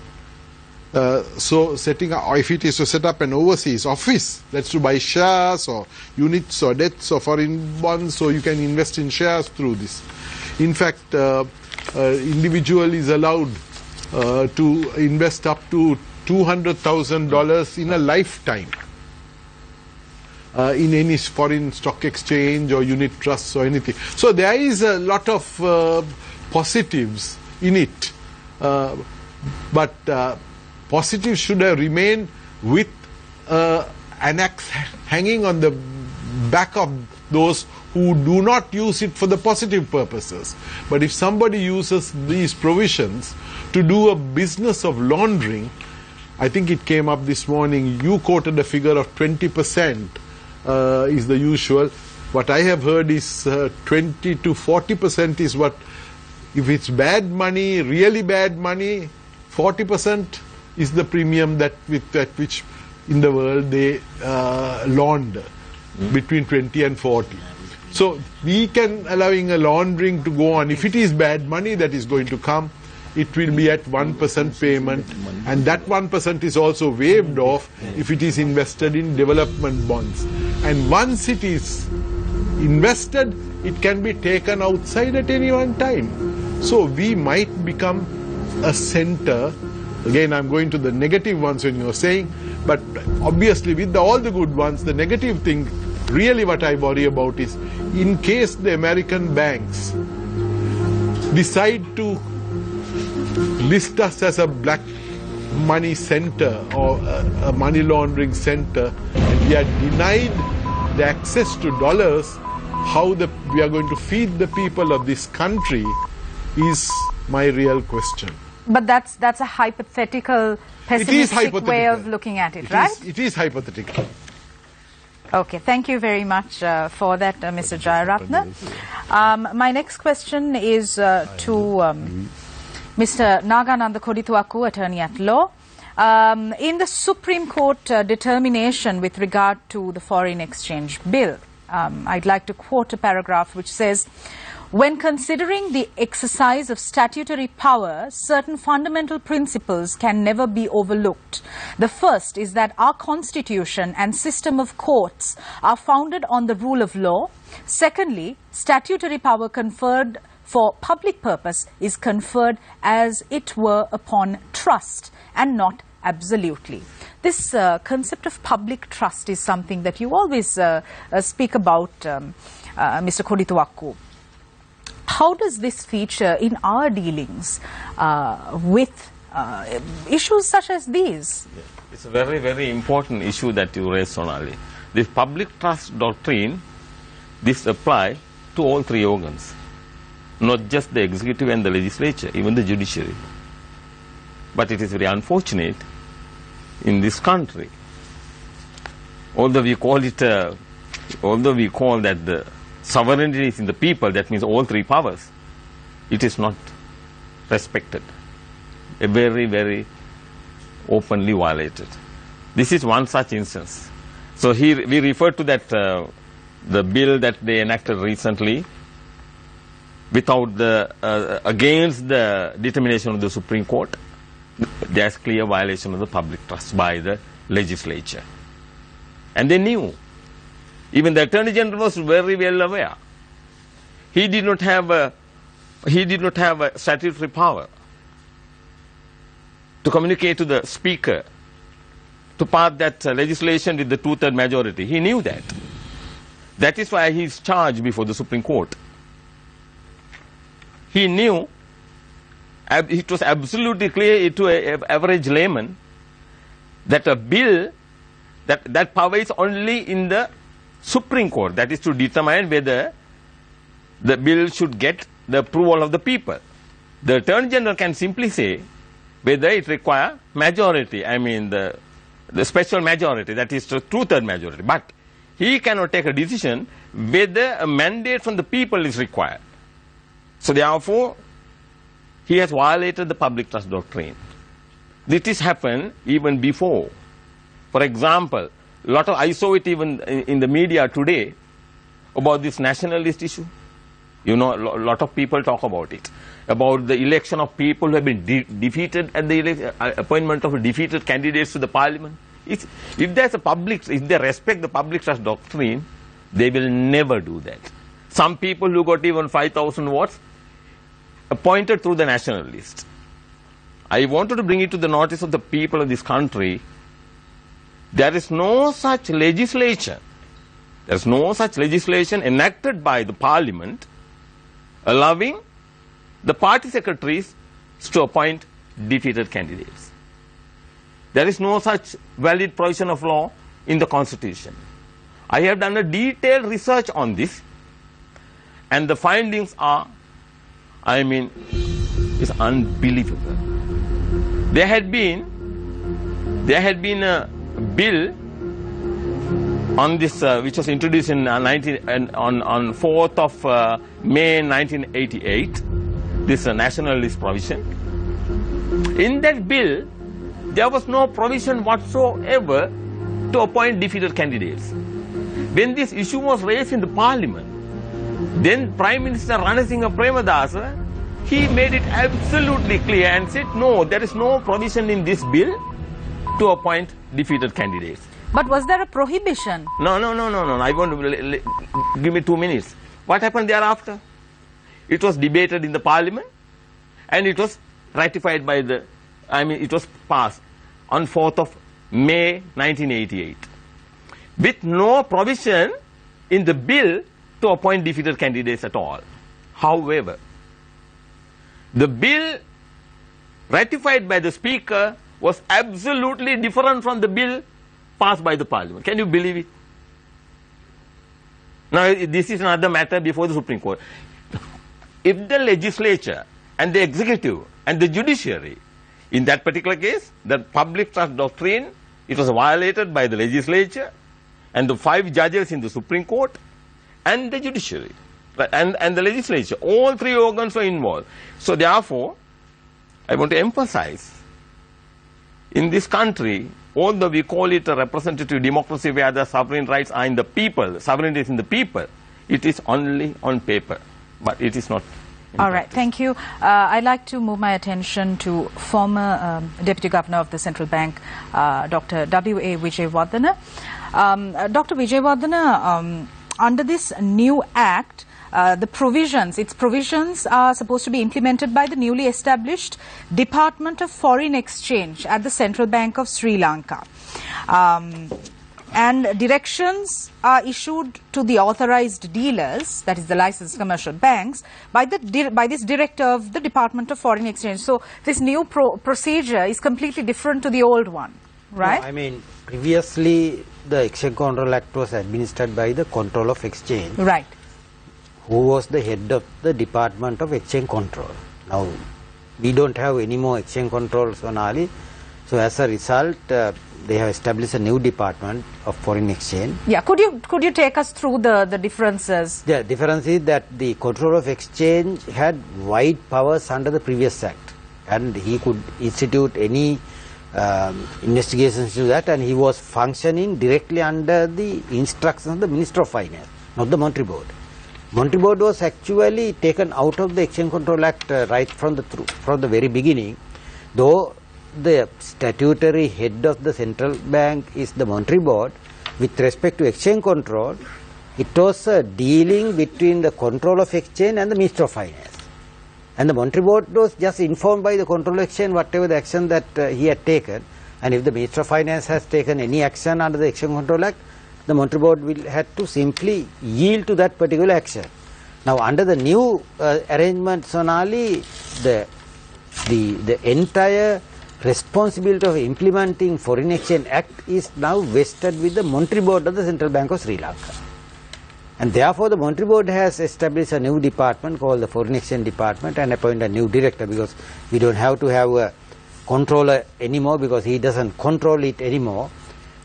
C: So setting up, if it is to set up an overseas office, that's to buy shares or units or debts or foreign bonds, so you can invest in shares through this. In fact, individual is allowed to invest up to $200,000 in a lifetime in any foreign stock exchange or unit trusts or anything. So there is a lot of positives in it, but positives should remain with an axe hanging on the back of those who do not use it for the positive purposes. But if somebody uses these provisions to do a business of laundering, I think it came up this morning, you quoted a figure of 20% is the usual. What I have heard is 20 to 40% is what, if it's bad money, really bad money, 40% is the premium that which in the world they launder, between 20 and 40. So we can allowing a laundering to go on. If it is bad money that is going to come, it will be at 1% payment, and that 1% is also waived off if it is invested in development bonds. And once it is invested, it can be taken outside at any one time. So we might become a center. Again, I'm going to the negative ones when you're saying, but obviously with all the good ones, the negative thing, really what I worry about is, in case the American banks decide to list us as a black money center or a money laundering center, and we are denied the access to dollars, how we are going to feed the people of this country is my real question.
B: But that's a hypothetical, pessimistic way of looking at it, right?
C: It is hypothetical.
B: Okay, thank you very much for that, Mr. Jayaratna. My next question is to Mr. Nagananda Kodituaku, Attorney at Law. In the Supreme Court determination with regard to the Foreign Exchange Bill, I'd like to quote a paragraph which says, when considering the exercise of statutory power, certain fundamental principles can never be overlooked. The first is that our constitution and system of courts are founded on the rule of law. Secondly, statutory power conferred for public purpose is conferred as it were upon trust and not absolutely. This concept of public trust is something that you always speak about, Mr. Kodituaku. How does this feature in our dealings with issues such as these?
E: It's a very, very important issue that you raised, Sonali. This public trust doctrine, this applies to all three organs, not just the executive and the legislature, even the judiciary. But it is very unfortunate in this country, although we call it, although we call that the sovereignty is in the people, that means all three powers, it is not respected. A very, very openly violated. This is one such instance. So here we refer to that the bill that they enacted recently without the against the determination of the Supreme Court. There's clear violation of the public trust by the legislature, and they knew. Even the Attorney General was very well aware. He did not have a statutory power to communicate to the Speaker to pass that legislation with the 2/3 majority. He knew that. That is why he is charged before the Supreme Court. He knew, it was absolutely clear to an average layman that a bill, that power is only in the Supreme Court, that is to determine whether the bill should get the approval of the people. The Attorney General can simply say whether it requires majority, I mean the special majority, that is the 2/3 majority. But he cannot take a decision whether a mandate from the people is required. So therefore, he has violated the public trust doctrine. This happened even before. For example, I saw it even in the media today about this nationalist issue. You know, a lot of people talk about it, about the election of people who have been defeated at the appointment of defeated candidates to the parliament. If there's if they respect the public trust doctrine, they will never do that. Some people who got even 5,000 votes appointed through the national list. I wanted to bring it to the notice of the people of this country. There is no such legislation. There is no such legislation enacted by the parliament allowing the party secretaries to appoint defeated candidates. There is no such valid provision of law in the constitution. I have done a detailed research on this, and the findings are, it's unbelievable. There had been a bill on this which was introduced on 4th of May 1988, this nationalist provision. In that bill, there was no provision whatsoever to appoint defeated candidates. When this issue was raised in the parliament, then Prime Minister Ranasinghe Premadasa, he made it absolutely clear and said, no, there is no provision in this bill to appoint defeated candidates.
B: But was there a prohibition?
E: No. I want to give me 2 minutes. What happened thereafter? It was debated in the parliament, and it was ratified by the, it was passed on 4th of May 1988, with no provision in the bill to appoint defeated candidates at all. However, the bill ratified by the Speaker was absolutely different from the bill passed by the parliament. Can you believe it? Now, this is another matter before the Supreme Court. If the legislature and the executive and the judiciary, in that particular case, the public trust doctrine, it was violated by the legislature. and the 5 judges in the Supreme Court, and the judiciary, and the legislature. All 3 organs were involved. So therefore, I want to emphasize, in this country, although we call it a representative democracy where the sovereign rights are in the people, sovereignty is in the people, it is only on paper, but it is not.
B: All right, thank you. I'd like to move my attention to former Deputy Governor of the Central Bank, Dr. W.A. Wijewardena. Dr. Wijewardena, under this new act, its provisions are supposed to be implemented by the newly established Department of Foreign Exchange at the Central Bank of Sri Lanka. And directions are issued to the authorized dealers, that is the licensed commercial banks, by this director of the Department of Foreign Exchange. So this new procedure is completely different to the old one, right?
F: No, I mean, previously the Exchange Control Act was administered by the Control of Exchange.
B: Right.
F: Who was the head of the Department of Exchange Control. Now, we don't have any more exchange control, Sonali. So as a result, they have established a new Department of Foreign Exchange.
B: Yeah, could you take us through the differences?
F: The difference is that the Control of Exchange had wide powers under the previous Act, and he could institute any investigations to that, and he was functioning directly under the instructions of the Minister of Finance, not the Monetary Board. Monetary Board was actually taken out of the Exchange Control Act right from the very beginning, though the statutory head of the central bank is the Monetary Board. With respect to exchange control, it was a dealing between the Control of Exchange and the Minister of Finance. And the Monetary Board was just informed by the Control of Exchange whatever the action that he had taken. And if the Minister of Finance has taken any action under the Exchange Control Act, the Monetary Board will have to simply yield to that particular action. Now, under the new arrangement, Sonali, the entire responsibility of implementing Foreign Exchange Act is now vested with the Monetary Board of the Central Bank of Sri Lanka. And therefore, the Monetary Board has established a new department called the Foreign Exchange Department and appointed a new director, because we don't have to have a controller anymore, because he doesn't control it anymore.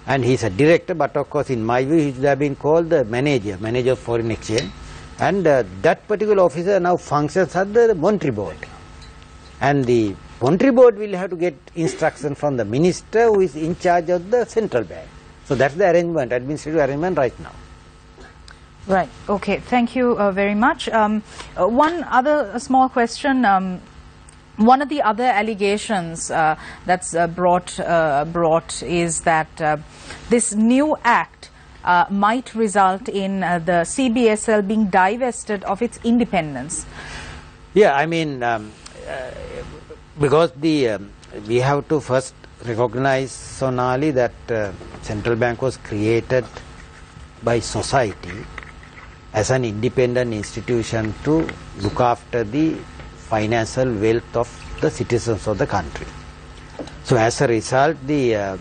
F: And he's a director, but of course, in my view, he should have been called the manager of foreign exchange. And that particular officer now functions at the Monetary Board. And the Monetary Board will have to get instruction from the minister who is in charge of the central bank. So that's the arrangement, administrative arrangement right now.
B: Right. Okay. Thank you very much. One other small question. One of the other allegations that's brought is that this new act might result in the CBSL being divested of its independence.
F: Yeah, I mean, because we have to first recognize, Sonali, that central bank was created by society as an independent institution to look after the financial wealth of the citizens of the country. So as a result, the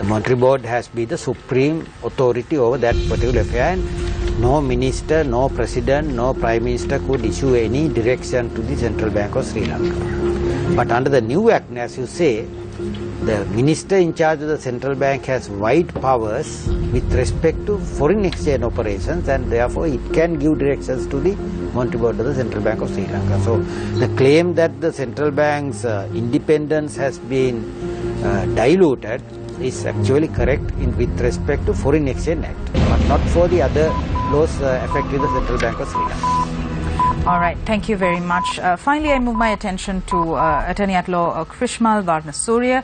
F: Monetary Board has been the supreme authority over that particular affair, and no minister, no president, no prime minister could issue any direction to the Central Bank of Sri Lanka. But under the new act, as you say, the minister in charge of the central bank has wide powers with respect to foreign exchange operations, and therefore it can give directions to the Monetary Board of the Central Bank of Sri Lanka. So the claim that the central bank's independence has been diluted is actually correct with respect to Foreign Exchange Act, but not for the other laws affecting the Central Bank of Sri Lanka.
B: All right, thank you very much. Finally, I move my attention to Attorney at Law Krishmal Varnasuriya.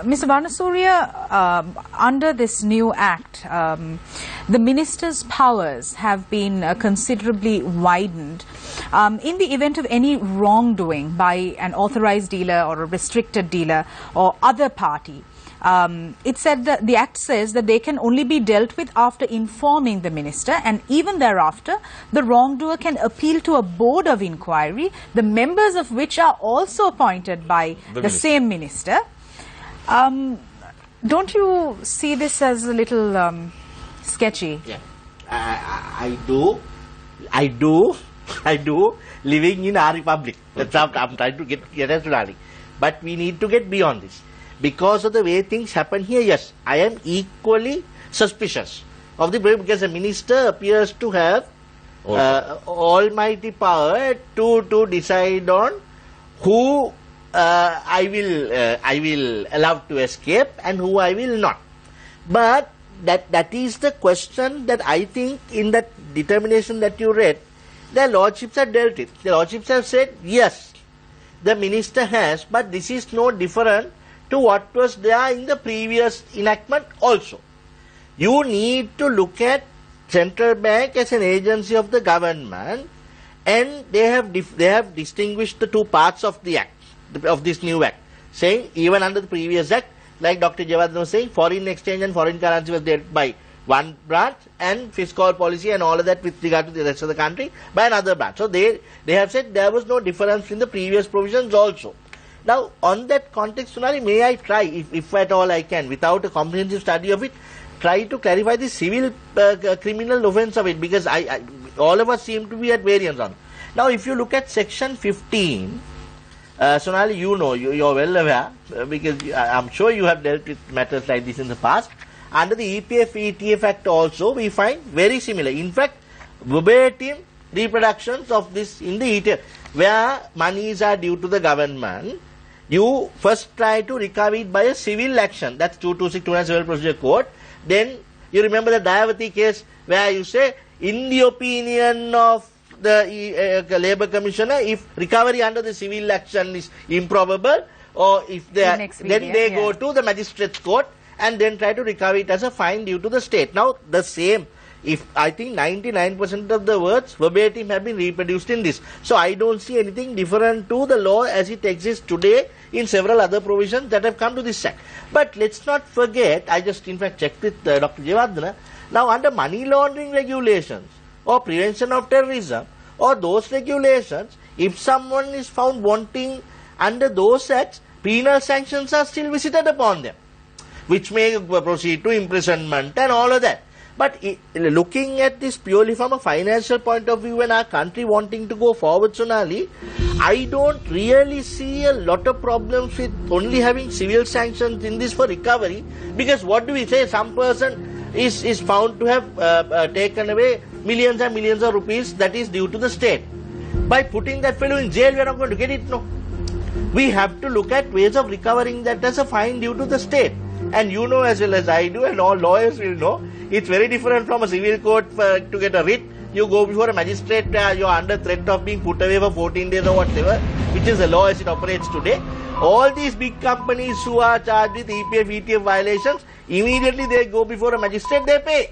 B: Mr. Varnasuriya, under this new act, the minister's powers have been considerably widened. In the event of any wrongdoing by an authorized dealer or a restricted dealer or other party, it said that the Act says that they can only be dealt with after informing the minister, and even thereafter, the wrongdoer can appeal to a board of inquiry, the members of which are also appointed by the same minister. Don't you see this as a little sketchy?
D: Yeah, I do. Living in our republic. That's how I'm trying to get at. But we need to get beyond this. because of the way things happen here, yes, I am equally suspicious of the because the minister appears to have almighty power to decide on who I will allow to escape and who I will not. But that is the question that I think in that determination that you read, the lordships have dealt it. The lordships have said, yes, the minister has, but this is no different to what was there in the previous enactment also. You need to look at central bank as an agency of the government, and they have distinguished the two parts of the act, of this new act, saying even under the previous act, like Dr. Jawad was saying, foreign exchange and foreign currency was dealt by one branch, and fiscal policy and all of that with regard to the rest of the country by another branch. So they have said there was no difference in the previous provisions also. Now, on that context, Sonali, may I try, if at all I can, without a comprehensive study of it, try to clarify the civil criminal offence of it, because all of us seem to be at variance on it. Now, if you look at section 15, Sonali, you know, you're well aware, because I'm sure you have dealt with matters like this in the past. Under the EPF, ETF Act also, we find very similar. In fact, verbatim reproductions of this in the ETF, where monies are due to the government, you first try to recover it by a civil action. That's 226 Civil Procedure Code. Then you remember the Dayavati case where you say, in the opinion of the Labour Commissioner, if recovery under the civil action is improbable, or if they are, then they go to the magistrate's court and then try to recover it as a fine due to the state. Now, the same, if I think 99% of the words verbatim have been reproduced in this. So, I don't see anything different to the law as it exists today in several other provisions that have come to this act. But let's not forget, I just in fact checked with Dr. Jayawardena, now under money laundering regulations or prevention of terrorism or those regulations, if someone is found wanting under those acts, penal sanctions are still visited upon them, which may proceed to imprisonment and all of that. But looking at this purely from a financial point of view and our country wanting to go forward, Sonali, I don't really see a lot of problems with only having civil sanctions in this for recovery, because what do we say? Some person is found to have taken away millions and millions of rupees that is due to the state. By putting that fellow in jail, we are not going to get it, no. We have to look at ways of recovering that as a fine due to the state. And you know as well as I do, and all lawyers will know, it's very different from a civil court to get a writ. You go before a magistrate, you're under threat of being put away for 14 days or whatever, which is the law as it operates today. All these big companies who are charged with EPF, ETF violations, immediately they go before a magistrate, they pay.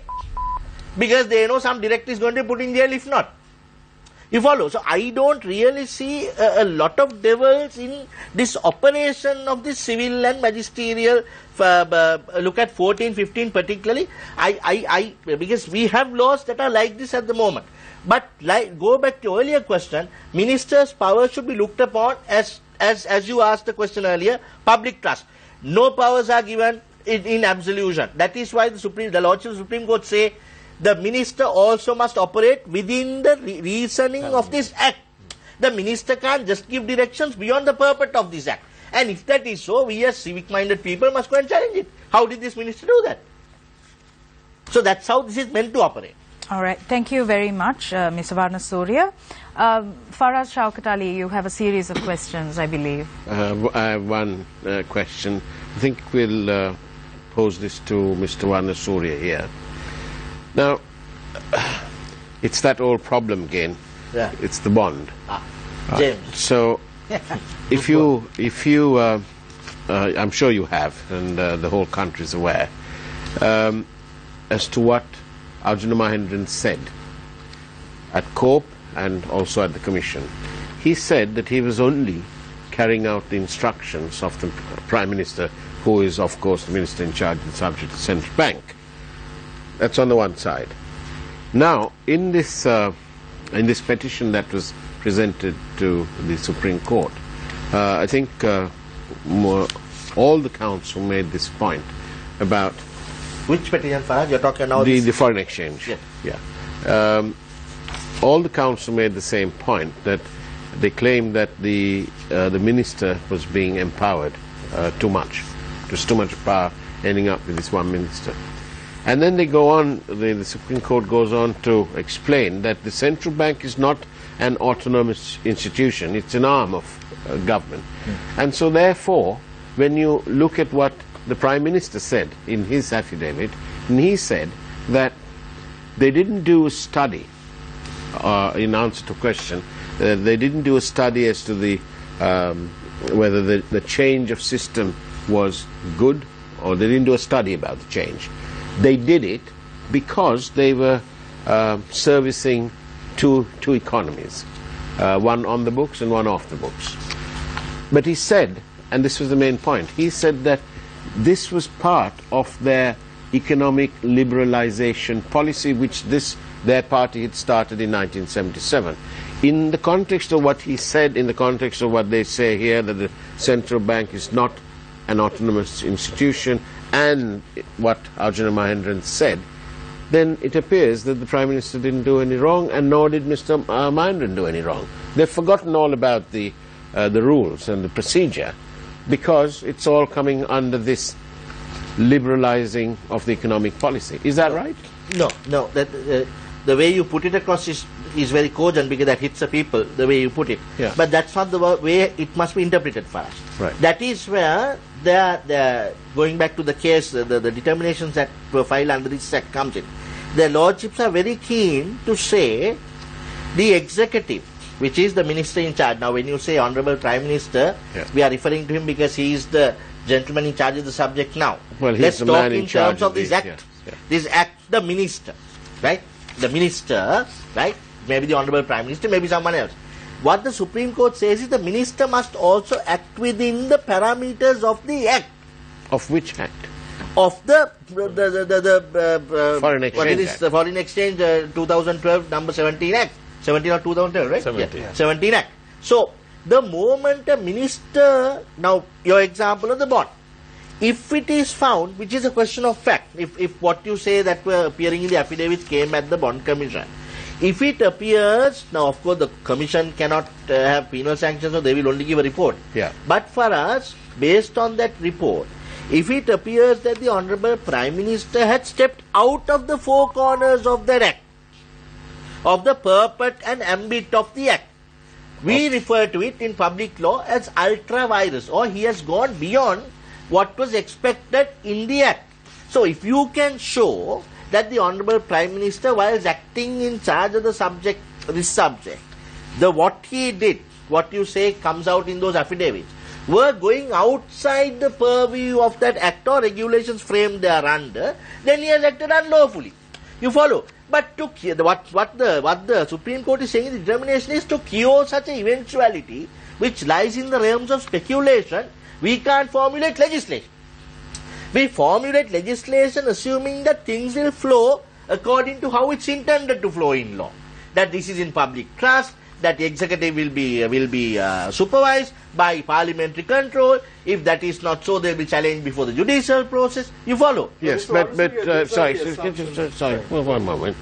D: Because they know some director is going to be put in jail if not. You follow? So I don't really see a lot of devils in this operation of this civil and magisterial. Look at 14, 15 particularly. Because we have laws that are like this at the moment. But go back to earlier question, ministers' power should be looked upon as you asked the question earlier, public trust. No powers are given in absolution. That is why the Lordship of the Supreme Court say the minister also must operate within the reasoning of this act. The minister can't just give directions beyond the purport of this act. And if that is so, we as civic-minded people must go and challenge it. How did this minister do that? So that's how this is meant to operate.
B: All right. Thank you very much, Mr. Varna Surya. Faraz Shaukat Ali, you have a series of questions, I believe.
G: I have one question. I think we'll pose this to Mr. Varna Surya here. Now, it's that old problem again.
D: Yeah.
G: It's the bond.
D: James.
G: So, if you, I'm sure you have, and the whole country is aware, as to what Arjuna Mahendran said at COPE and also at the Commission. He said that he was only carrying out the instructions of the Prime Minister, who is, of course, the Minister in charge and subject to the Central Bank. That's on the one side. Now, in this petition that was presented to the Supreme Court, I think all the counsel made this point about
D: which petition, Faraj? You're talking about
G: the foreign exchange.
D: Yes.
G: Yeah. All the counsel made the same point, that they claimed that the minister was being empowered too much. It was too much power ending up with this one minister. And then they go on, the Supreme Court goes on to explain that the central bank is not an autonomous institution, it's an arm of government. And so therefore, when you look at what the Prime Minister said in his affidavit, and he said that they didn't do a study, in answer to a question, they didn't do a study as to the whether the change of system was good, or they didn't do a study about the change. They did it because they were servicing two economies, one on the books and one off the books. But he said, and this was the main point, he said that this was part of their economic liberalization policy, which their party had started in 1977. In the context of what he said, in the context of what they say here, that the central bank is not an autonomous institution, and what Arjuna Mahendran said, then it appears that the Prime Minister didn't do any wrong, and nor did Mr. Mahendran do any wrong. They've forgotten all about the rules and the procedure, because it's all coming under this liberalizing of the economic policy. Is that right?
D: No. The way you put it across is very cogent, because that hits the people, the way you put it.
G: Yeah.
D: But that's not the way it must be interpreted for us.
G: Right.
D: That is where going back to the case, the determinations that were filed under this act comes in. The lordships are very keen to say the executive, which is the minister in charge. Now, when you say Honourable Prime Minister, we are referring to him because he is the gentleman in charge of the subject now.
G: Well, he's
D: Let's
G: the
D: talk
G: man in
D: in
G: charge
D: terms of this act.
G: Yeah.
D: This act, the minister, right? The minister, right? Maybe the Honourable Prime Minister, maybe someone else. What the Supreme Court says is the minister must also act within the parameters of the act.
G: Of which act?
D: Of the
G: Foreign Exchange
D: what it is,
G: Act.
D: the Foreign Exchange 2012 number 17 Act. 17 or 2012, right?
E: 17.
D: Yeah. 17 Act. So, the moment a minister, now your example of the bond, if it is found, which is a question of fact, if what you say that were appearing in the affidavits came at the bond commission, if it appears, now of course the commission cannot have penal sanctions, so they will only give a report.
G: Yeah.
D: But for us, based on that report, if it appears that the Honourable Prime Minister had stepped out of the four corners of that act, of the purport and ambit of the act, we refer to it in public law as ultra vires, or he has gone beyond what was expected in the act. So if you can show that the Honourable Prime Minister, whilst acting in charge of this subject, what he did, what you say comes out in those affidavits, were going outside the purview of that act or regulations framed thereunder, then he has acted unlawfully. You follow? But what the Supreme Court is saying in the determination is to cure such an eventuality which lies in the realms of speculation, we can't formulate legislation. We formulate legislation assuming that things will flow according to how it's intended to flow in law. That this is in public trust, that the executive will be supervised by parliamentary control. If that is not so, they will be challenged before the judicial process. You follow?
G: Yes, but sorry, one moment.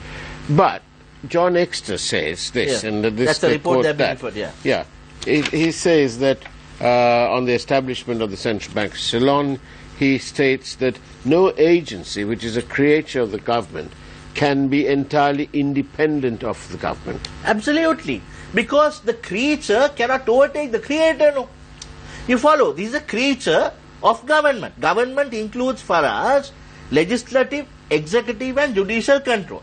G: But John Exeter says this, and this
D: that's the report that
G: referred. Yeah, he says that on the establishment of the central bank of Ceylon, he states that no agency which is a creature of the government can be entirely independent of the government.
D: Absolutely. Because the creature cannot overtake the creator. No. You follow? This is a creature of government. Government includes for us legislative, executive and judicial control.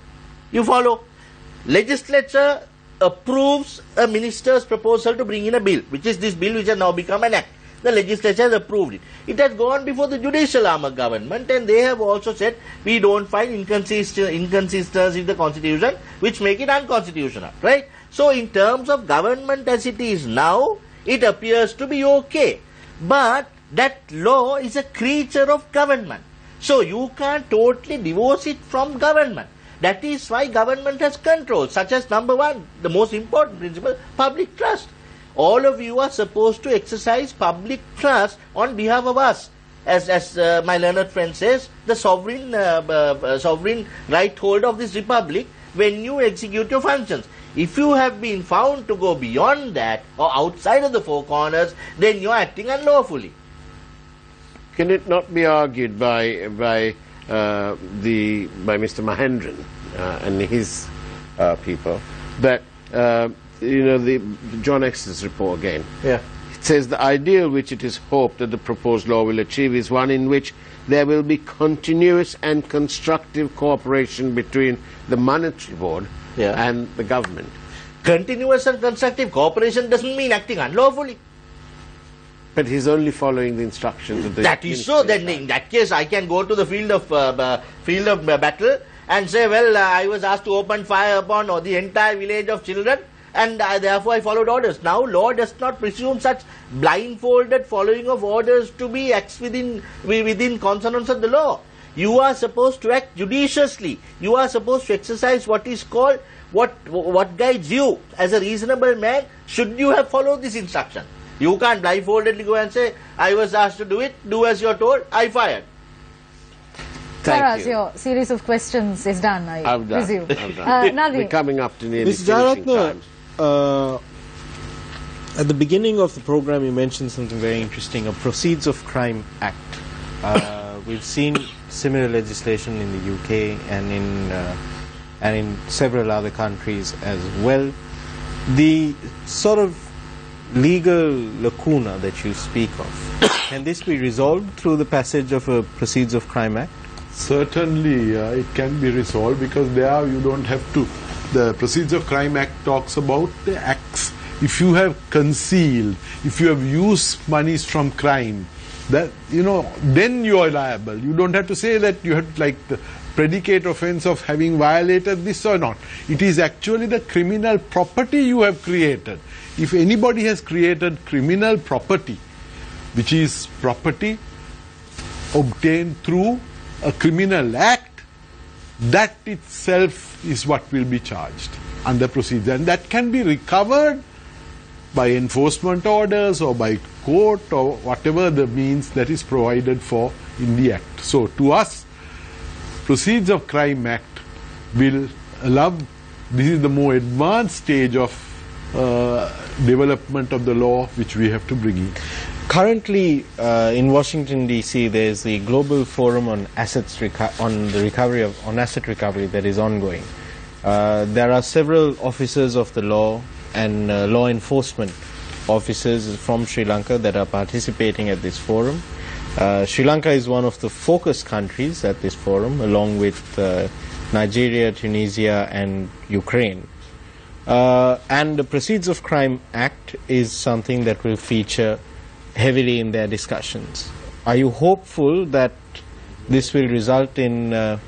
D: You follow? Legislature approves a minister's proposal to bring in a bill, which is this bill which has now become an act. The legislature has approved it. It has gone before the judicial arm of government, and they have also said we don't find inconsistency in the constitution which make it unconstitutional, right? So in terms of government as it is now, it appears to be okay. But that law is a creature of government. So you can't totally divorce it from government. That is why government has control, such as number one, the most important principle, public trust. All of you are supposed to exercise public trust on behalf of us. As my learned friend says, the sovereign right holder of this republic when you execute your functions. If you have been found to go beyond that or outside of the four corners, then you are acting unlawfully.
G: can it not be argued by Mr. Mahendran and his people that the John Ex's report again?
D: Yeah.
G: It says the ideal which it is hoped that the proposed law will achieve is one in which there will be continuous and constructive cooperation between the monetary board and the government.
D: Continuous and constructive cooperation doesn't mean acting unlawfully.
G: But he's only following the instructions of the
D: That is so. Then in that case, I can go to the field of battle and say, well, I was asked to open fire upon the entire village of children, and therefore I followed orders. Now, law does not presume such blindfolded following of orders to be acts within consonance of the law. You are supposed to act judiciously. You are supposed to exercise what is called what guides you as a reasonable man. Should you have followed this instruction? You can't blindfoldedly go and say, I was asked to do it, do as you're told, I fired.
B: Saras, your series of questions is done, I presume.
G: We're coming up to nearly finishing time.
H: At the beginning of the program you mentioned something very interesting, a Proceeds of Crime Act. We've seen similar legislation in the UK and in several other countries as well. The sort of legal lacuna that you speak of, can this be resolved through the passage of a Proceeds of Crime Act?
C: Certainly it can be resolved, because there you don't have to. The Proceeds of Crime Act talks about the acts. If you have concealed, if you have used monies from crime, that then you are liable. You don't have to say that you have like the predicate offence of having violated this or not. It is actually the criminal property you have created. If anybody has created criminal property, which is property obtained through a criminal act, that itself is what will be charged under procedure, and that can be recovered by enforcement orders or by court or whatever the means that is provided for in the act. So to us, Proceeds of Crime Act will allow, this is the more advanced stage of development of the law which we have to bring in.
H: Currently, in Washington D.C., there is the Global Forum on asset recovery that is ongoing. There are several officers of the law and law enforcement officers from Sri Lanka that are participating at this forum. Sri Lanka is one of the focus countries at this forum, along with Nigeria, Tunisia, and Ukraine. And the Proceeds of Crime Act is something that will feature heavily in their discussions. Are you hopeful that this will result in that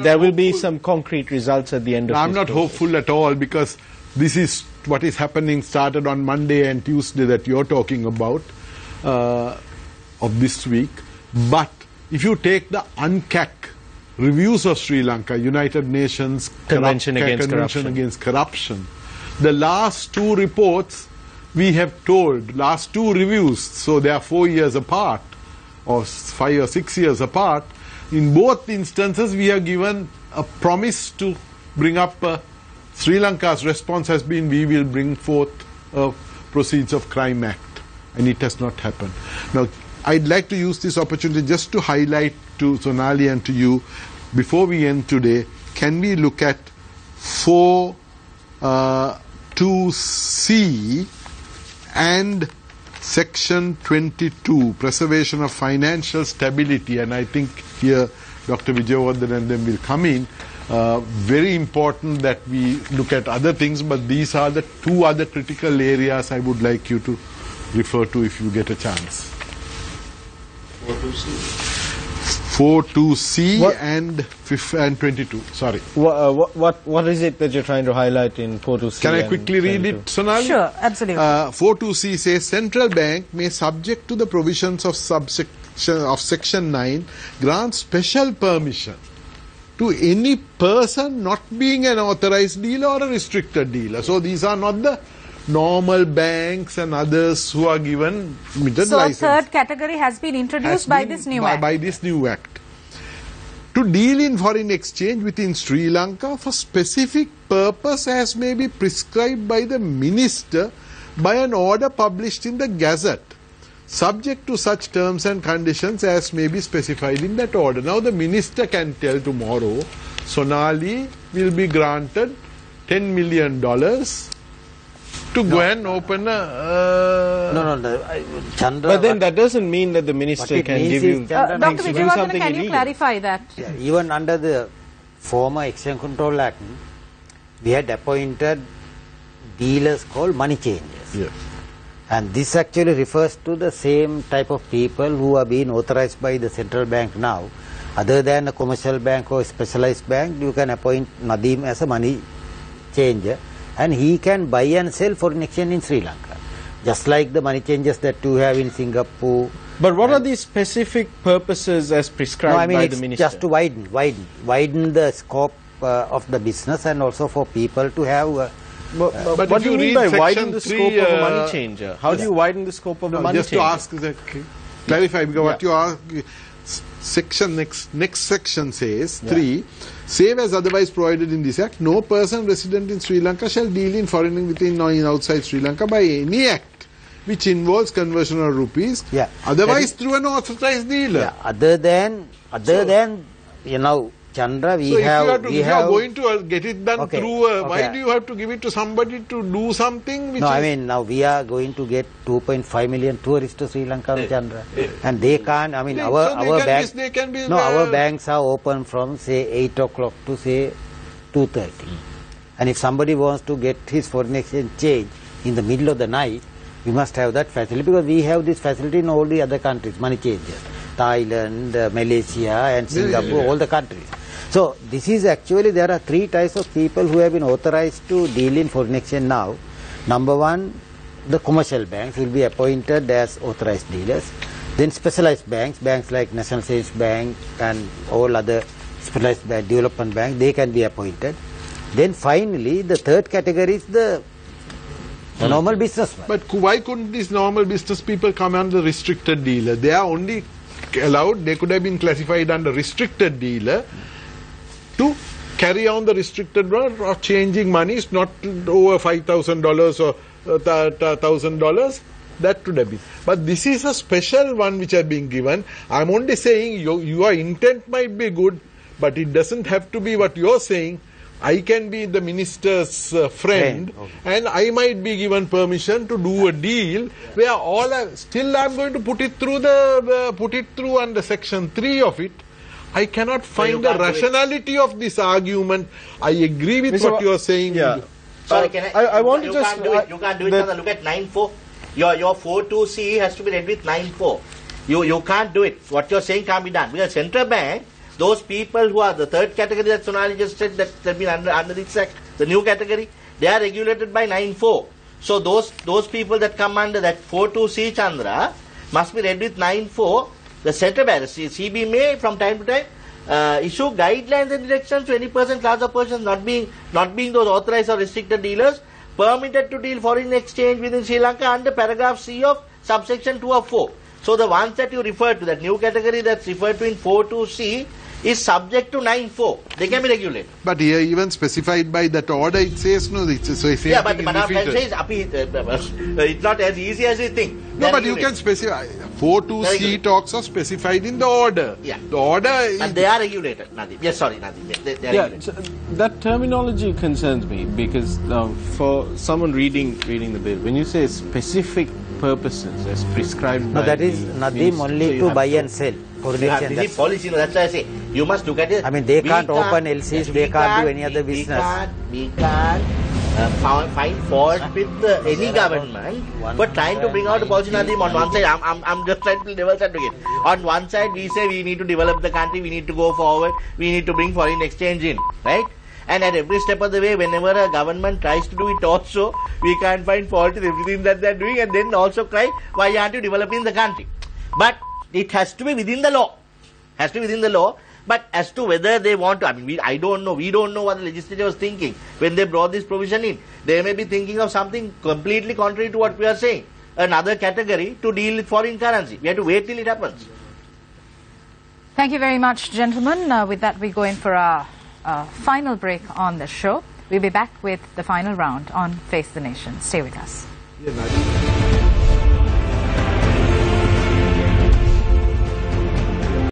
H: there will be some concrete results at the end of this?
C: I'm not hopeful at all, because this is what is happening, started on Monday and Tuesday that you're talking about of this week. But if you take the UNCAC reviews of Sri Lanka, United Nations
H: Convention Against Corruption,
C: the last two reports we have told, last two reviews, so they are 4 years apart or 5 or 6 years apart. In both instances we have given a promise to bring up Sri Lanka's response has been, we will bring forth a Proceeds of Crime Act, and it has not happened. Now I'd like to use this opportunity just to highlight to Sonali and to you, before we end today, can we look at 4.2c and section 22, preservation of financial stability, and I think here Dr. Vijayawardhan and them will come in. Very important that we look at other things, but these are the two other critical areas I would like you to refer to if you get a chance. 4.2c and 22. Sorry.
H: What is it that you're trying to highlight in 4.2c?
C: Can I quickly read it, Sonali?
B: Sure, absolutely.
C: 4.2c says central bank may, subject to the provisions of section 9, grant special permission to any person not being an authorized dealer or a restricted dealer. So these are not the normal banks and others who are given limited license.
B: So a third category has been introduced by this new act.
C: By this new act. To deal in foreign exchange within Sri Lanka for specific purpose as may be prescribed by the minister by an order published in the Gazette. subject to such terms and conditions as may be specified in that order. Now the minister can tell tomorrow, Sonali will be granted $10 million to go and open a...
H: Chandra, but then that doesn't mean that the minister can give you...
B: Dr. Vijayawardena, can you clarify that?
F: Yeah, even under the former Exchange Control Act, we had appointed dealers called money changers.
C: Yes.
F: And this actually refers to the same type of people who are being authorized by the central bank now. Other than a commercial bank or a specialized bank, you can appoint Nadeem as a money changer, and he can buy and sell foreign exchange in Sri Lanka, just like the money changers that you have in Singapore.
H: But what are these specific purposes as prescribed by the minister?
F: Just to widen the scope of the business, and also for people to have...
H: But what do you mean by widen the scope of a money changer? How do you widen the scope of a money changer?
C: Just to ask, clarify, because what you are... next section says 3, save as otherwise provided in this act, no person resident in Sri Lanka shall deal in foreign within or in outside Sri Lanka by any act which involves conversion of rupees, otherwise through an authorized dealer.
F: Other than you know, Chandra,
C: if you are going to get it done through, why do you have to give it to somebody to do something? Which
F: I mean, now we are going to get 2.5 million tourists to Sri Lanka, Chandra, and they can't. I mean, our banks are open from say 8 o'clock to say 2:30, and if somebody wants to get his foreign exchange change in the middle of the night, we must have that facility, because we have this facility in all the other countries, money changers, Thailand, Malaysia, and Singapore, all the countries. So this is actually, there are 3 types of people who have been authorized to deal in foreign exchange now. Number 1, the commercial banks will be appointed as authorized dealers. Then specialized banks like National Savings Bank and all other specialized bank, development bank, they can be appointed. Then finally, the 3rd category is the normal businessman.
C: But why couldn't these normal business people come under restricted dealer? They are only allowed, they could have been classified under restricted dealer to carry on the restricted one or changing money is not over $5,000 or $1,000. That would have been. But this is a special one which are being given. I'm only saying your intent might be good, but it doesn't have to be what you're saying. I can be the minister's friend, and I might be given permission to do a deal where still I'm going to put it through under section 3 of it. I cannot find the rationality of this argument. I agree with what you are saying.
D: Yeah. Sorry, I want to just... You can't do it. Look at 9.4. Your 4.2c has to be read with 9.4. You can't do it. What you're saying can't be done. Because central bank, those people who are the 3rd category that Sonali just said that have been under this act, the new category, they are regulated by 9.4. So those people that come under that 4.2c, Chandra, must be read with 9.4. The central bank, CB may from time to time issue guidelines and directions to any person, class of persons not being those authorized or restricted dealers permitted to deal foreign exchange within Sri Lanka under paragraph C of subsection 2 of 4. So the ones that you referred to, that new category that's referred to in 4.2c, is subject to 9.4. They can be regulated.
C: But here even specified by that order, it says no.
D: Yeah, but our friend says it's not as easy as you think.
C: No, but you can specify. 4.2c talks are specified in the order.
D: Yeah.
C: The order
D: and they are regulated, Nadeem. Yes, sorry, Nadeem. They are regulated.
H: So that terminology concerns me, because for someone reading the bill, when you say specific purposes as prescribed by
F: that is Nadeem only to buy and sell.
D: This is policy, that's why I say you must look at it.
F: I mean, they can't open LCs, they can't do any other business.
D: We can't find fault with any government for trying to bring out a policy. On one side, I'm just trying to play devil's advocate. On one side, we say we need to develop the country, we need to go forward, we need to bring foreign exchange in, right? And at every step of the way, whenever a government tries to do it also, we can't find fault in everything that they're doing, and then also cry, why aren't you developing the country? But it has to be within the law. Has to be within the law. But as to whether they want to, I mean, I don't know. We don't know what the legislature was thinking when they brought this provision in. They may be thinking of something completely contrary to what we are saying. Another category to deal with foreign currency. We have to wait till it happens.
B: Thank you very much, gentlemen. With that, we go in for our final break on the show. We'll be back with the final round on Face the Nation. Stay with us.